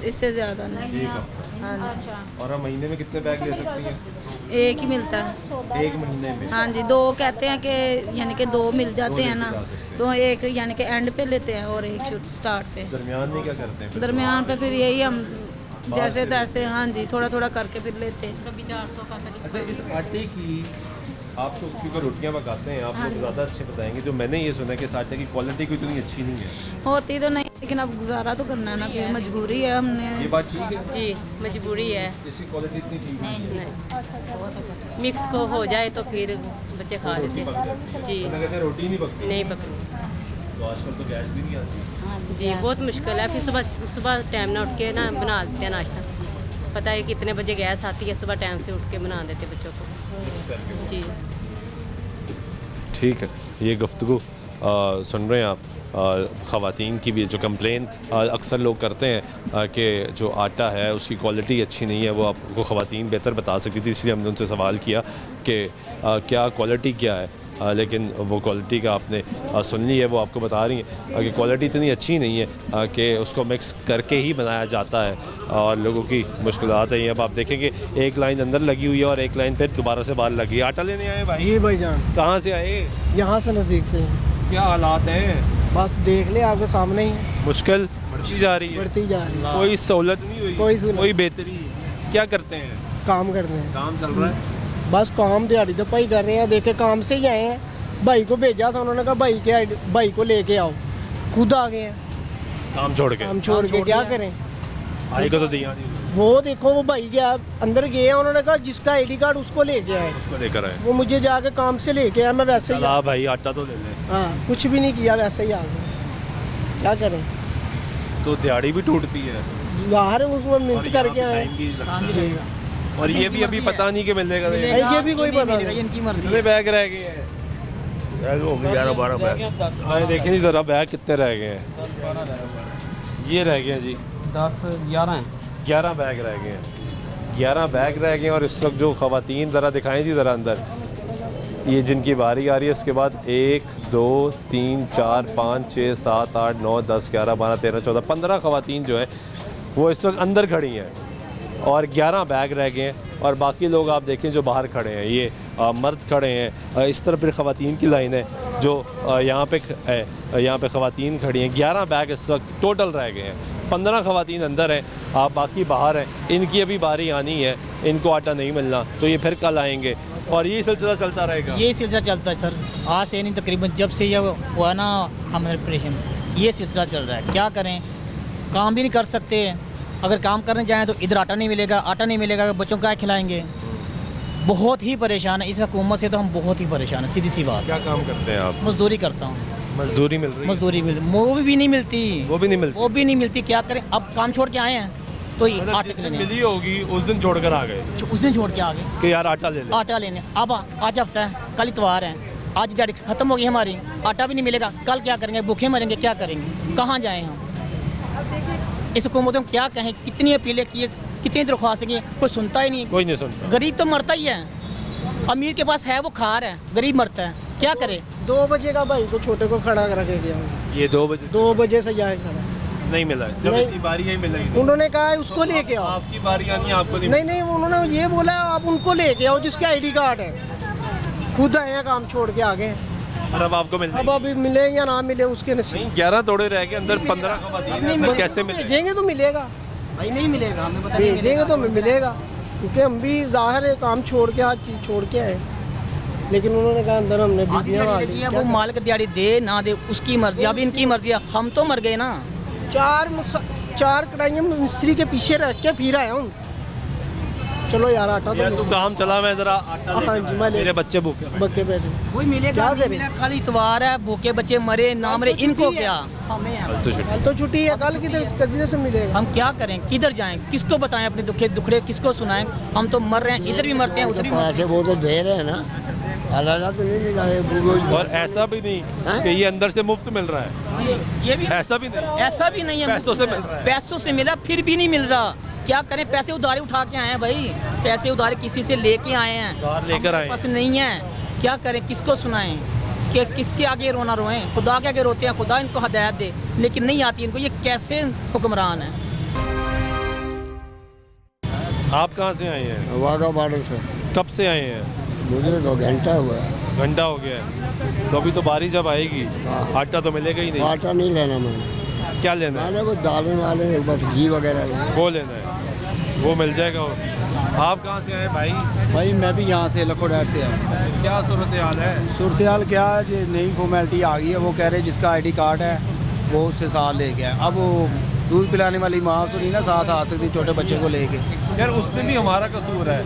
इससे ज़्यादा नहीं। 1 हफ्ता? हाँ जी। और आप महीने में कितने बैग ले सकती हैं? 1 ही मिलता है 1 महीने में? हाँ जी, 2 कहते हैं कि यानी कि 2 मिल जाते हैं ना, तो 1 यानी कि एंड पे लेते हैं और 1 स्टार्ट पे। दरमियान में क्या करते हैं? दरमियान पे फिर यही हम जैसे तैसे, हाँ जी, थोड़ा थोड़ा करके फिर लेते हैं। कभी 400 का। अच्छा, इस आटे की आप तो क्योंकि रोटियां पकाते हैं, आप लोग ज़्यादा अच्छे बताएंगे। जो मैंने ये सुना है कि इस आटे की क्वालिटी कोई इतनी अच्छी नहीं है। होती तो नहीं, लेकिन अब गुजारा तो करना है ना, फिर मजबूरी है। हमने, ये बात ठीक है जी, मजबूरी है। इसकी क्वालिटी इतनी ठीक नहीं, मिक्स को हो जाए तो फिर बच्चे खा लेते हैं जी। रोटी नहीं पकती? नहीं पकती। तो आजकल तो गैस भी नहीं आती जी, बहुत मुश्किल है। फिर सुबह टाइम ना उठ के ना बना देते हैं नाश्ता, पता है कितने बजे गैस आती है, सुबह टाइम से उठ के बना देते बच्चों को जी। ठीक है, ये गुफ्तगू सुन रहे हैं आप। ख़वातीन की भी जो कंप्लेन अक्सर लोग करते हैं कि जो आटा है उसकी क्वालिटी अच्छी नहीं है, वो आपको ख़वातीन बेहतर बता सकती थी, इसलिए हमने उनसे सवाल किया कि क्या क्वालिटी क्या है। लेकिन वो क्वालिटी का आपने सुन ली है, वो आपको बता रही हैं कि क्वालिटी इतनी अच्छी नहीं है कि उसको मिक्स करके ही बनाया जाता है और लोगों की मुश्किलात है। अब आप देखेंगे एक लाइन अंदर लगी हुई है और एक लाइन फिर दोबारा से बाहर लगी है। आटा लेने आए भाई? जी भाईजान। कहाँ से आए? यहाँ से नज़दीक से। क्या हालात हैं? बस देख ले, आपके सामने ही है। मुश्किल बढ़ती जा रही है? बढ़ती जा रही है। कोई सहूलत नहीं हुई? कोई बेहतरी? क्या करते हैं? काम करते हैं। काम चल रहा है? बस काम दिहाड़ी तो भाई कर रहे हैं, देखे काम से ही आए हैं। भाई को भेजा था, उन्होंने कहा भाई को लेके आओ, खुद आ गए हैं काम छोड़ के। काम छोड़ के क्या करें? भाई को तो दिया नहीं। वो देखो, वो भाई गया अंदर गए हैं, उन्होंने कहा जिसका आईडी कार्ड उसको लेके आए, उसको लेकर आए। वो मुझे जाके काम से लेके आया, मैं वैसे ही भाई आटा तो ले ले। हाँ, कुछ भी नहीं किया, वैसे ही आ गए, क्या करें? तो दिहाड़ी भी टूटती है बाहर, उसमें मिनट करके आए। और ये भी अभी पता नहीं कि मिलेगा, ये भी कोई पता नहीं, इनकी मर्जी। बैग रह गए हैं 11-12 बैग। देखें जी ज़रा बैग कितने रह गए हैं। ये रह गए हैं जी 11 बैग रह गए हैं। 11 बैग रह गए हैं। और इस वक्त जो ख़वातीन ज़रा दिखाएं जी ज़रा अंदर, ये जिनकी बारी आ रही है, उसके बाद 1 2 3 4 5 6 7 8 9 10 11 12 13 14 15 ख़वातीन जो हैं वो इस वक्त अंदर खड़ी हैं और 11 बैग रह गए हैं। और बाकी लोग आप देखें जो बाहर खड़े हैं, ये मर्द खड़े हैं, इस तरफ फिर ख़वातीन की लाइन है जो यहाँ पे ख़वातीन खड़ी हैं। 11 बैग इस वक्त टोटल रह गए हैं। 15 ख़वातीन अंदर हैं, आप बाकी बाहर हैं। इनकी अभी बारी आनी है, इनको आटा नहीं मिलना, तो ये फिर कल आएंगे और ये सिलसिला चलता रहेगा। ये सिलसिला चलता है सर, आज से नहीं, तकरीबन जब से ये हुआ ना हमारे ऑपरेशन, ये सिलसिला चल रहा है। क्या करें, काम भी नहीं कर सकते, अगर काम करने जाएँ तो इधर आटा नहीं मिलेगा, आटा नहीं मिलेगा, बच्चों को क्या खिलाएंगे। बहुत ही परेशान है इस हुकूमत से, तो हम बहुत ही परेशान हैं, सीधी सी बात। क्या काम करते हैं आप? मजदूरी करता हूँ। मजदूरी मिल रही है? मजदूरी मिल, वो भी नहीं मिलती। वो भी नहीं मिलती? वो भी नहीं मिलती, क्या करें। अब काम छोड़ के आए हैं तो आटे के लेने, मिली होगी उस दिन छोड़ कर आ गए, उस दिन छोड़ के आ गए कि यार आटा ले ले। आटा लेने। अब आज हफ्ता है, कल इतवार है, आज दिहाड़ी खत्म हो गई हमारी, आटा भी नहीं मिलेगा, कल क्या करेंगे, भूखे मरेंगे, क्या करेंगे, कहाँ जाएं हम। इस हुकूमत में क्या कहें, कितनी अपीलें की, कितनी दरख्वास्तें की, कोई सुनता ही नहीं। कोई नहीं सुनता। गरीब तो मरता ही है, अमीर के पास है वो खा रहा है, गरीब मरता है, क्या करे। 2 बजे का भाई को छोटे को खड़ा कर गया, ये 2 बजे 2 बजे से जाए खड़ा नहीं मिला, जब नहीं। इसी बारी यही मिलेगी। उन्होंने कहा है उसको लेके आओ, आपकी बारी आनी है, आपको नहीं, उन्होंने ये बोला आप उनको लेके आओ जिसके ID कार्ड है। खुद आए हैं, काम छोड़ के आ गए हैं। और अब आपको मिल अब अभी मिले या ना मिले उसके नसीब। 11 तोड़े रह गए, अंदर 15 खवातीन कैसे मिले? भेजेंगे तो मिलेगा भाई, नहीं मिलेगा, हमें पता नहीं भेजेंगे तो मिलेगा, क्योंकि हम भी ज़ाहिर है काम छोड़ के, हर चीज़ छोड़ के आए। लेकिन उन्होंने कहा अंदर हमने वो मालिक दिहाड़ी दे ना दे उसकी मर्जी, अब इनकी मर्जी है, हम तो मर गए ना। 4 कढ़ाइयाँ मिस्त्री के पीछे रख के फिर आया हूँ। चलो यार आटा तो काम चला, मैं जरा आटा हाँ जी, मैं मेरे बच्चे भूखे बैठे, वही मिलेगा, कल इतवार है, भूखे बच्चे मरे ना मरे, इनको क्या, कल तो छुट्टी है, कल किधर से मिलेगा। हम क्या करें, किधर जाएं, किसको बताएं अपने दुखड़े, किसको सुनाएं। हम तो मर रहे हैं, इधर भी मरते हैं, उधर भी मरते हैं। वो तो दे रहे हैं ना, तो नहीं। और ऐसा भी नहीं कि ये अंदर से मुफ्त मिल रहा है, ये भी ऐसा भी नहीं है, पैसों से मिल रहा है। पैसों से मिला, फिर भी नहीं मिल रहा, क्या करें। पैसे उधारे उठा के आए हैं भाई, पैसे उधारे किसी से लेके आए हैं, लेकर आए पास नहीं है, क्या करें, किसको सुनाएं, कि किसके आगे रोना रोएं। खुदा के आगे रोते हैं, खुदा इनको हदायत दे, लेकिन नहीं आती इनको, ये कैसे हुक्मरान है। आप कहाँ से आए हैं? वाघा बॉर्डर से। कब से आए हैं? मुझे 2 घंटा हुआ है। घंटा हो गया है, तो अभी तो बारिश जब आएगी आटा तो मिलेगा ही नहीं। आटा नहीं लेना मैंने। क्या लेना है? मैंने कुछ दालें वाले बस घी वगैरह लेना। वो लेना है, वो मिल जाएगा। आप कहाँ से आए भाई? भाई मैं भी यहाँ से लखोडैर से आया। क्या सूरत हाल है? सूरत हाल क्या है, जो नई फॉर्मेलिटी आ गई है, वो कह रहे जिसका ID कार्ड है वो उससे साथ ले गया। अब वो दूध पिलाने वाली माँ तो नहीं ना साथ आ सकती छोटे बच्चे को लेके। यार उसमें भी हमारा कसूर है,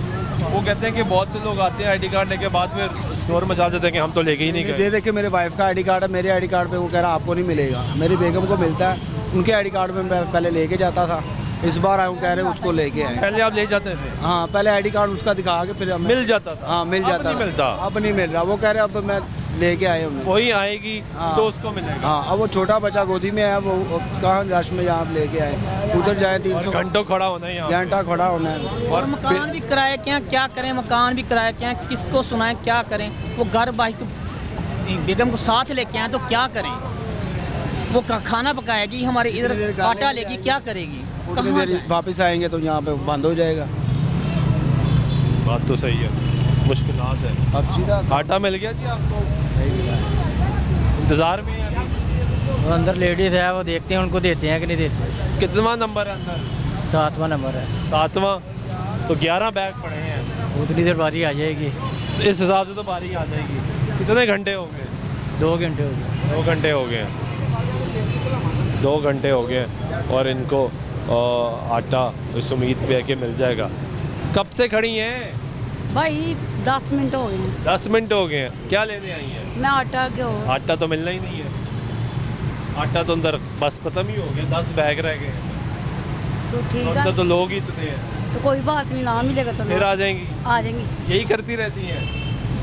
वो कहते हैं कि बहुत से लोग आते हैं ID कार्ड लेके, बाद में शोर मचा देते हैं कि हम तो लेके ही नहीं गए। ये देखिए मेरे वाइफ का ID कार्ड है, मेरे ID कार्ड पे वो कह रहा आपको नहीं मिलेगा, मेरी बेगम को मिलता है, उनके ID कार्ड में मैं पहले लेके जाता था, इस बार आऊँ कह रहे उसको लेके आए। पहले आप ले जाते थे? हाँ पहले ID कार्ड उसका दिखा के फिर मिल जाता था। हाँ मिल जाता, नहीं मिलता, अब नहीं मिल रहा। वो कह रहे अब मैं लेके आए उन्हें, वही आएगी तो उसको मिलेगा। हाँ अब वो छोटा बच्चा गोदी में है, वो कहाँ रश में यहाँ लेके आए, उधर जाए 300 घंटों खड़ा होना है, घंटा खड़ा होना है। और मकान भी किराए के हैं, क्या करें, मकान भी किराए के हैं, किसको सुनाएं, क्या करें। वो घर भाई को बेगम को साथ लेके आए तो क्या करें, वो खाना पकाएगी, हमारे इधर आटा लेगी, क्या करेगी, कहाँ वापस आएंगे तो यहाँ पे बंद हो जाएगा। बात तो सही है, मुश्किलात है। अब सीधा आटा मिल गया जी आपको? इंतजार में है अभी? वो अंदर लेडीज है, वो देखते हैं उनको देते हैं कि नहीं देते। कितना नंबर है अंदर? 7वां नंबर है। 7वां? तो 11 बैग पड़े हैं, उतनी देर बारी आ जाएगी। इस हिसाब से तो बारी आ जाएगी। कितने घंटे हो गए? 2 घंटे हो गए। 2 घंटे हो गए, 2 घंटे हो गए और इनको आटा इस उम्मीद पे है कि मिल जाएगा। कब से खड़ी हैं भाई? 10 मिनट हो गए हैं। 10 मिनट हो गए हैं। क्या लेने आई हैं? मैं आटा क्यों? आटा तो मिलना ही नहीं है, आटा तो अंदर बस ख़त्म ही हो गया, 10 बैग रह गए। तो ठीक है, अंदर तो लोग ही इतने हैं। तो कोई बात नहीं, ना मिलेगा तो फिर आ जाएंगी? आ जाएंगी। यही करती रहती हैं?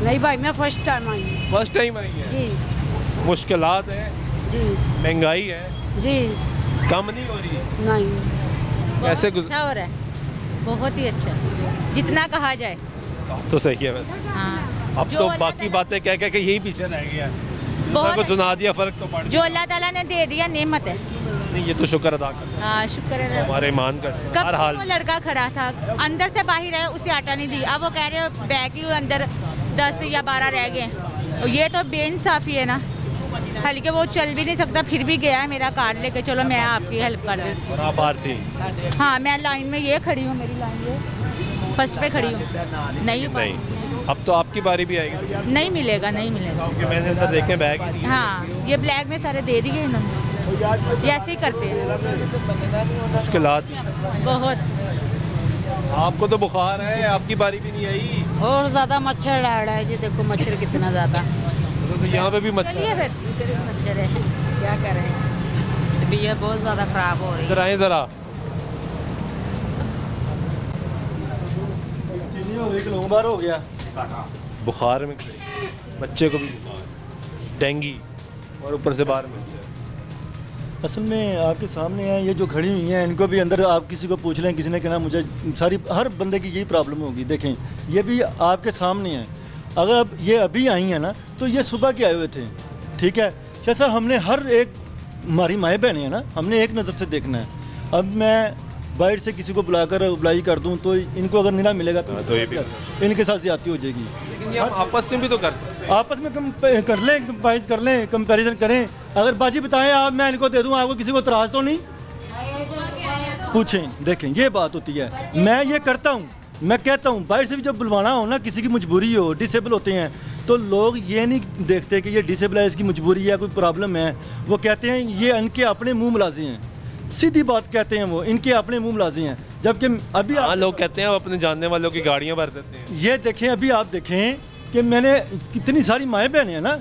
नहीं भाई मैं फर्स्ट टाइम आई हूँ। फर्स्ट टाइम आई हैं जी। मुश्किलात है जी, महंगाई है जी, कम नहीं हो रही है? नहीं। कैसे अच्छा हो रहा है, बहुत ही अच्छा, जितना कहा जाए। तो सही है वैसे। हाँ, अब तो बाकी बातें कह के यही पीछे रह गया है, बहुत को सुना दिया, फर्क तो पड़ जो गया। अल्लाह ताला ने दे दिया नेमत है। नहीं ये तो शुक्र अदा कर, हाँ शुक्र है। हमारे ईमान का कब हर हाल। वो लड़का खड़ा था अंदर से बाहर है, उसे आटा नहीं दी, अब वो कह रहे हो बैग ही अंदर 10 या 12 रह गए। ये तो बेइंसाफी है ना, हल्के वो चल भी नहीं सकता फिर भी गया है मेरा कार्ड लेके, चलो मैं आपकी हेल्प कर दूँ। और आप बाहर थी? हाँ मैं लाइन में ये खड़ी हूँ, मेरी लाइन ये फर्स्ट पे खड़ी हूँ। नहीं अब तो आपकी बारी भी आएगी। नहीं मिलेगा, नहीं मिलेगा, क्योंकि मैंने अंदर देखे बैग ही नहीं है। हाँ ये ब्लैक में सारे दे दिए इन्होंने। ये ऐसे ही करते हैं मुश्किलात बहुत। आपको तो बुखार है, आपकी बारी भी नहीं आई। और ज़्यादा मच्छर लड़ रहा है जी, देखो मच्छर कितना ज़्यादा। तो यहाँ पे भी मच्छर चलिए है। फिर मच्छर है, क्या करें, तबीयत बहुत ज़्यादा ख़राब हो रही इधर आए ज़रा। चीनी हो गई, लूंबार हो गया, बुखार में बच्चे को भी बुखार, डेंगी और ऊपर से बाहर मच्छर। असल में आपके सामने है, ये जो खड़ी हुई हैं इनको भी अंदर आप किसी को पूछ लें, किसी ने कहना मुझे सारी हर बंदे की यही प्रॉब्लम होगी। देखें ये भी आपके सामने है, अगर अब ये अभी आई हैं ना तो ये सुबह के आए हुए थे, ठीक है। जैसा हमने हर एक, हमारी माएँ बहनें हैं ना, हमने एक नज़र से देखना है। अब मैं बाहर से किसी को बुलाकर बुलाई कर दूं तो इनको अगर नीला मिलेगा तो ये भी इनके साथ ज़्यादती हो जाएगी। लेकिन ये हम आपस में भी तो कर सकते हैं। आपस में कर लें, कंपेयर कर लें, कंपैरिजन करें। अगर बाजी बताएं आप, मैं इनको दे दूं, आपको किसी को त्रास तो नहीं? पूछें, देखें ये बात होती है। मैं ये करता हूँ, मैं कहता हूँ बाहर से भी जब बुलवाना हो ना, किसी की मजबूरी हो, डिसेबल होते हैं तो लोग ये नहीं देखते कि ये डिसेबल है, इसकी मजबूरी है, कोई प्रॉब्लम है। वो कहते हैं ये इनके अपने मुँह मुलाजी हैं, सीधी बात कहते हैं वो, इनके अपने मुँह मुलाजी हैं। जबकि अभी लोग कहते हैं वो अपने जानने वालों की गाड़ियाँ भर देते हैं। ये देखें, अभी आप देखें कि मैंने कितनी सारी माएँ बहनें हैं ना,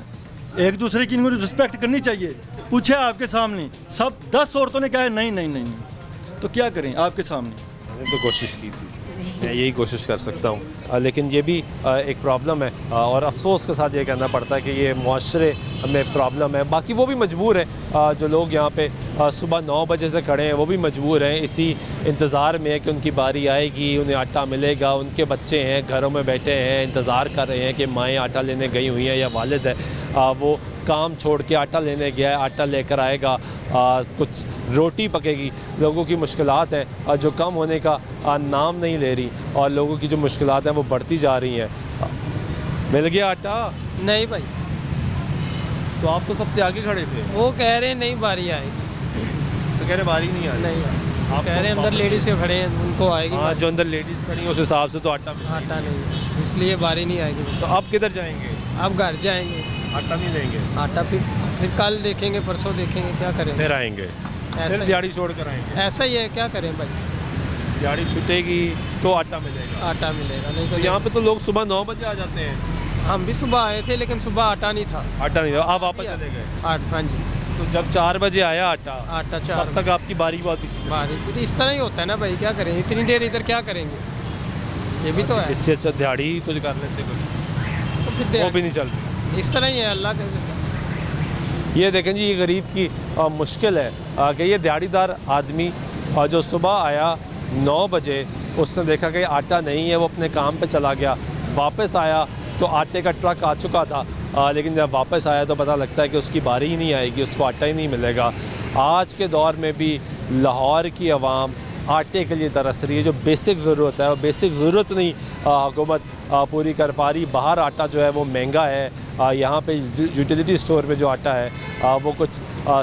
एक दूसरे की इनको रिस्पेक्ट करनी चाहिए। पूछे आपके सामने, सब 10 औरतों ने कहा है नहीं नहीं नहीं, तो क्या करें आपके सामने। मैंने तो कोशिश की थी, मैं यही कोशिश कर सकता हूँ, लेकिन ये भी एक प्रॉब्लम है और अफसोस के साथ ये कहना पड़ता है कि ये मुआशरे में प्रॉब्लम है। बाकी वो भी मजबूर है, जो लोग यहाँ पे सुबह 9 बजे से खड़े हैं वो भी मजबूर हैं, इसी इंतज़ार में है कि उनकी बारी आएगी, उन्हें आटा मिलेगा। उनके बच्चे हैं घरों में बैठे हैं, इंतज़ार कर रहे हैं कि माएँ आटा लेने गई हुई हैं या वालिद है वो काम छोड़ के आटा लेने गया है, आटा लेकर आएगा, कुछ रोटी पकेगी। लोगों की मुश्किलात हैं जो कम होने का नाम नहीं ले रही और लोगों की जो मुश्किलात हैं वो बढ़ती जा रही हैं। मिल गया आटा? नहीं भाई। तो आप तो सबसे आगे खड़े थे। वो कह रहे हैं नहीं बारी आएगी, तो कह रहे बारी नहीं आई। नहीं आप कह रहे हैं अंदर लेडीज़ के खड़े हैं उनको आएगी। हाँ, जो अंदर लेडीज़ खड़ी हैं उस हिसाब से तो आटा नहीं, इसलिए बारी नहीं आएगी। तो अब किधर जाएंगे? अब घर जाएंगे, आटा नहीं लेंगे। आटा फिर कल देखेंगे, परसों देखेंगे, क्या करें। फिर आएंगे, फिर दिहाड़ी छोड़ कर आएंगे। ऐसा ही है, क्या करें भाई। दिहाड़ी छूटेगी तो आटा मिलेगा। आटा मिलेगा, नहीं तो यहाँ पे तो लोग सुबह 9 बजे आ जाते हैं। हम भी सुबह आए थे लेकिन सुबह आटा नहीं था। आटा नहीं था, आप वापस चले गए? हाँ जी। तो जब 4 बजे आया आटा 4 तब तक आपकी बारी बहुत बारी इस तरह ही होता है ना भाई, क्या करें, इतनी देर इधर क्या करेंगे, ये भी तो है। इससे अच्छा दिहाड़ी तो कर लेते कोई, तो फिर वो भी नहीं चल रही। इस तरह ही है, अल्लाह के। ये देखें जी, ये गरीब की मुश्किल है कि ये दिहाड़ीदार आदमी जो सुबह आया 9 बजे, उसने देखा कि आटा नहीं है, वो अपने काम पे चला गया। वापस आया तो आटे का ट्रक आ चुका था, लेकिन जब वापस आया तो पता लगता है कि उसकी बारी ही नहीं आएगी, उसको आटा ही नहीं मिलेगा। आज के दौर में भी लाहौर की आवाम आटे के लिए तरस रही है। जो बेसिक ज़रूरत है वो बेसिक ज़रूरत नहीं हुकूमत पूरी कर पा रही। बाहर आटा जो है वो महंगा है, यहाँ पे यूटिलिटी स्टोर पे जो आटा है वो कुछ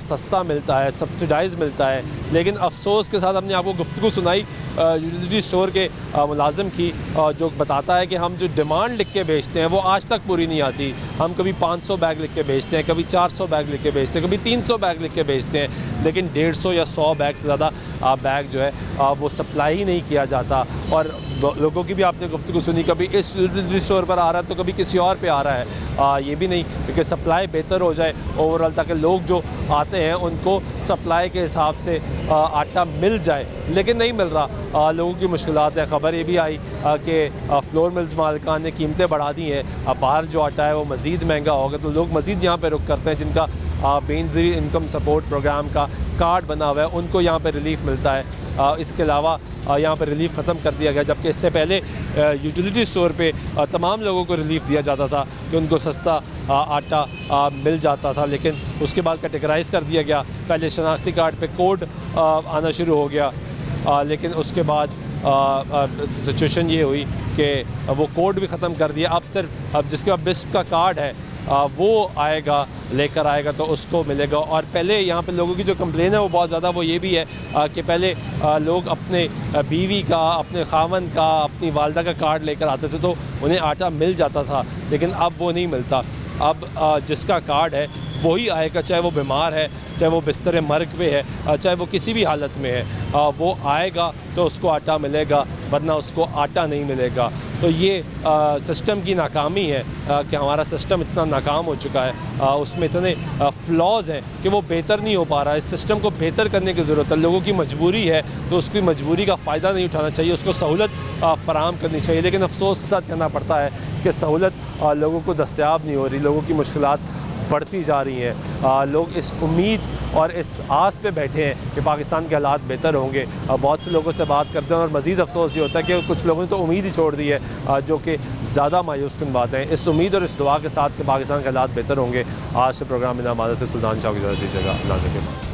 सस्ता मिलता है, सब्सिडाइज मिलता है। लेकिन अफसोस के साथ हमने आपको गुफ्तगू सुनाई यूटिलिटी स्टोर के मुलाजिम की, जो बताता है कि हम जो डिमांड लिख के बेचते हैं वो आज तक पूरी नहीं आती। हम कभी 500 बैग लिख के बेचते हैं, कभी 400 बैग लिख के बेचते हैं, कभी 300 बैग लिख के बेचते हैं, लेकिन 150 या 100 बैग से ज़्यादा बैग जो है वो सप्लाई ही नहीं किया जाता। और लोगों की भी आपने गुफ्तगू सुनी, कभी इस यूटिलिटी स्टोर पर आ रहा है तो कभी किसी और पे आ रहा है। ये भी नहीं कि सप्लाई बेहतर हो जाए ओवरऑल, ताकि लोग जो आते हैं उनको सप्लाई के हिसाब से आटा मिल जाए, लेकिन नहीं मिल रहा। लोगों की मुश्किलात है। ख़बर ये भी आई कि फ्लोर मिल्स मालिकान ने कीमतें बढ़ा दी हैं, बाहर जो आटा है वो मज़ीद महंगा होगा, तो लोग मज़ीद यहाँ पे रुक करते हैं। जिनका बेनज़ीर इनकम सपोर्ट प्रोग्राम का कार्ड बना हुआ है उनको यहाँ पे रिलीफ मिलता है। इसके अलावा यहाँ पर रिलीफ ख़त्म कर दिया गया, जबकि इससे पहले यूटिलिटी स्टोर पे तमाम लोगों को रिलीफ दिया जाता था कि उनको सस्ता आटा मिल जाता था, लेकिन उसके बाद कैटेगराइज़ कर दिया गया। पहले शनाख्ती कार्ड पे कोड आना शुरू हो गया, लेकिन उसके बाद सिचुएशन ये हुई कि वो कोड भी ख़त्म कर दिया। अब जिसके पास बिस्प का कार्ड है वो आएगा, लेकर आएगा तो उसको मिलेगा। और पहले यहाँ पे लोगों की जो कंप्लेन है वो बहुत ज़्यादा वो ये भी है कि पहले लोग अपने बीवी का, अपने खावन का, अपनी वालदा का कार्ड लेकर आते थे तो उन्हें आटा मिल जाता था, लेकिन अब वो नहीं मिलता। अब जिसका कार्ड है वही आएगा, चाहे वो बीमार है, चाहे वो बिस्तर मर्ग पे है, चाहे वो किसी भी हालत में है, वो आएगा तो उसको आटा मिलेगा, वरना उसको आटा नहीं मिलेगा। तो ये सिस्टम की नाकामी है कि हमारा सिस्टम इतना नाकाम हो चुका है, उसमें इतने फ्लॉज हैं कि वो बेहतर नहीं हो पा रहा है। इस सिस्टम को बेहतर करने की ज़रूरत है। लोगों की मजबूरी है तो उसकी मजबूरी का फ़ायदा नहीं उठाना चाहिए, उसको सहूलत फराहम करनी चाहिए। लेकिन अफसोस के साथ कहना पड़ता है कि सहूलत लोगों को दस्तयाब नहीं हो रही, लोगों की मुश्किलात बढ़ती जा रही हैं। लोग इस उम्मीद और इस आस पे बैठे हैं कि पाकिस्तान के हालात बेहतर होंगे। बहुत से लोगों से बात करते हैं और मज़ीद अफसोस ये होता है कि कुछ लोगों ने तो उम्मीद ही छोड़ दी है, जो कि ज़्यादा मायूस कुन बात है। इस उम्मीद और इस दुआ के साथ कि पाकिस्तान के हालात बेहतर होंगे, आज से प्रोग्राम में नामाज़ से सुल्तान शाह की ज़रूरत दीजिएगा। अल्लाह के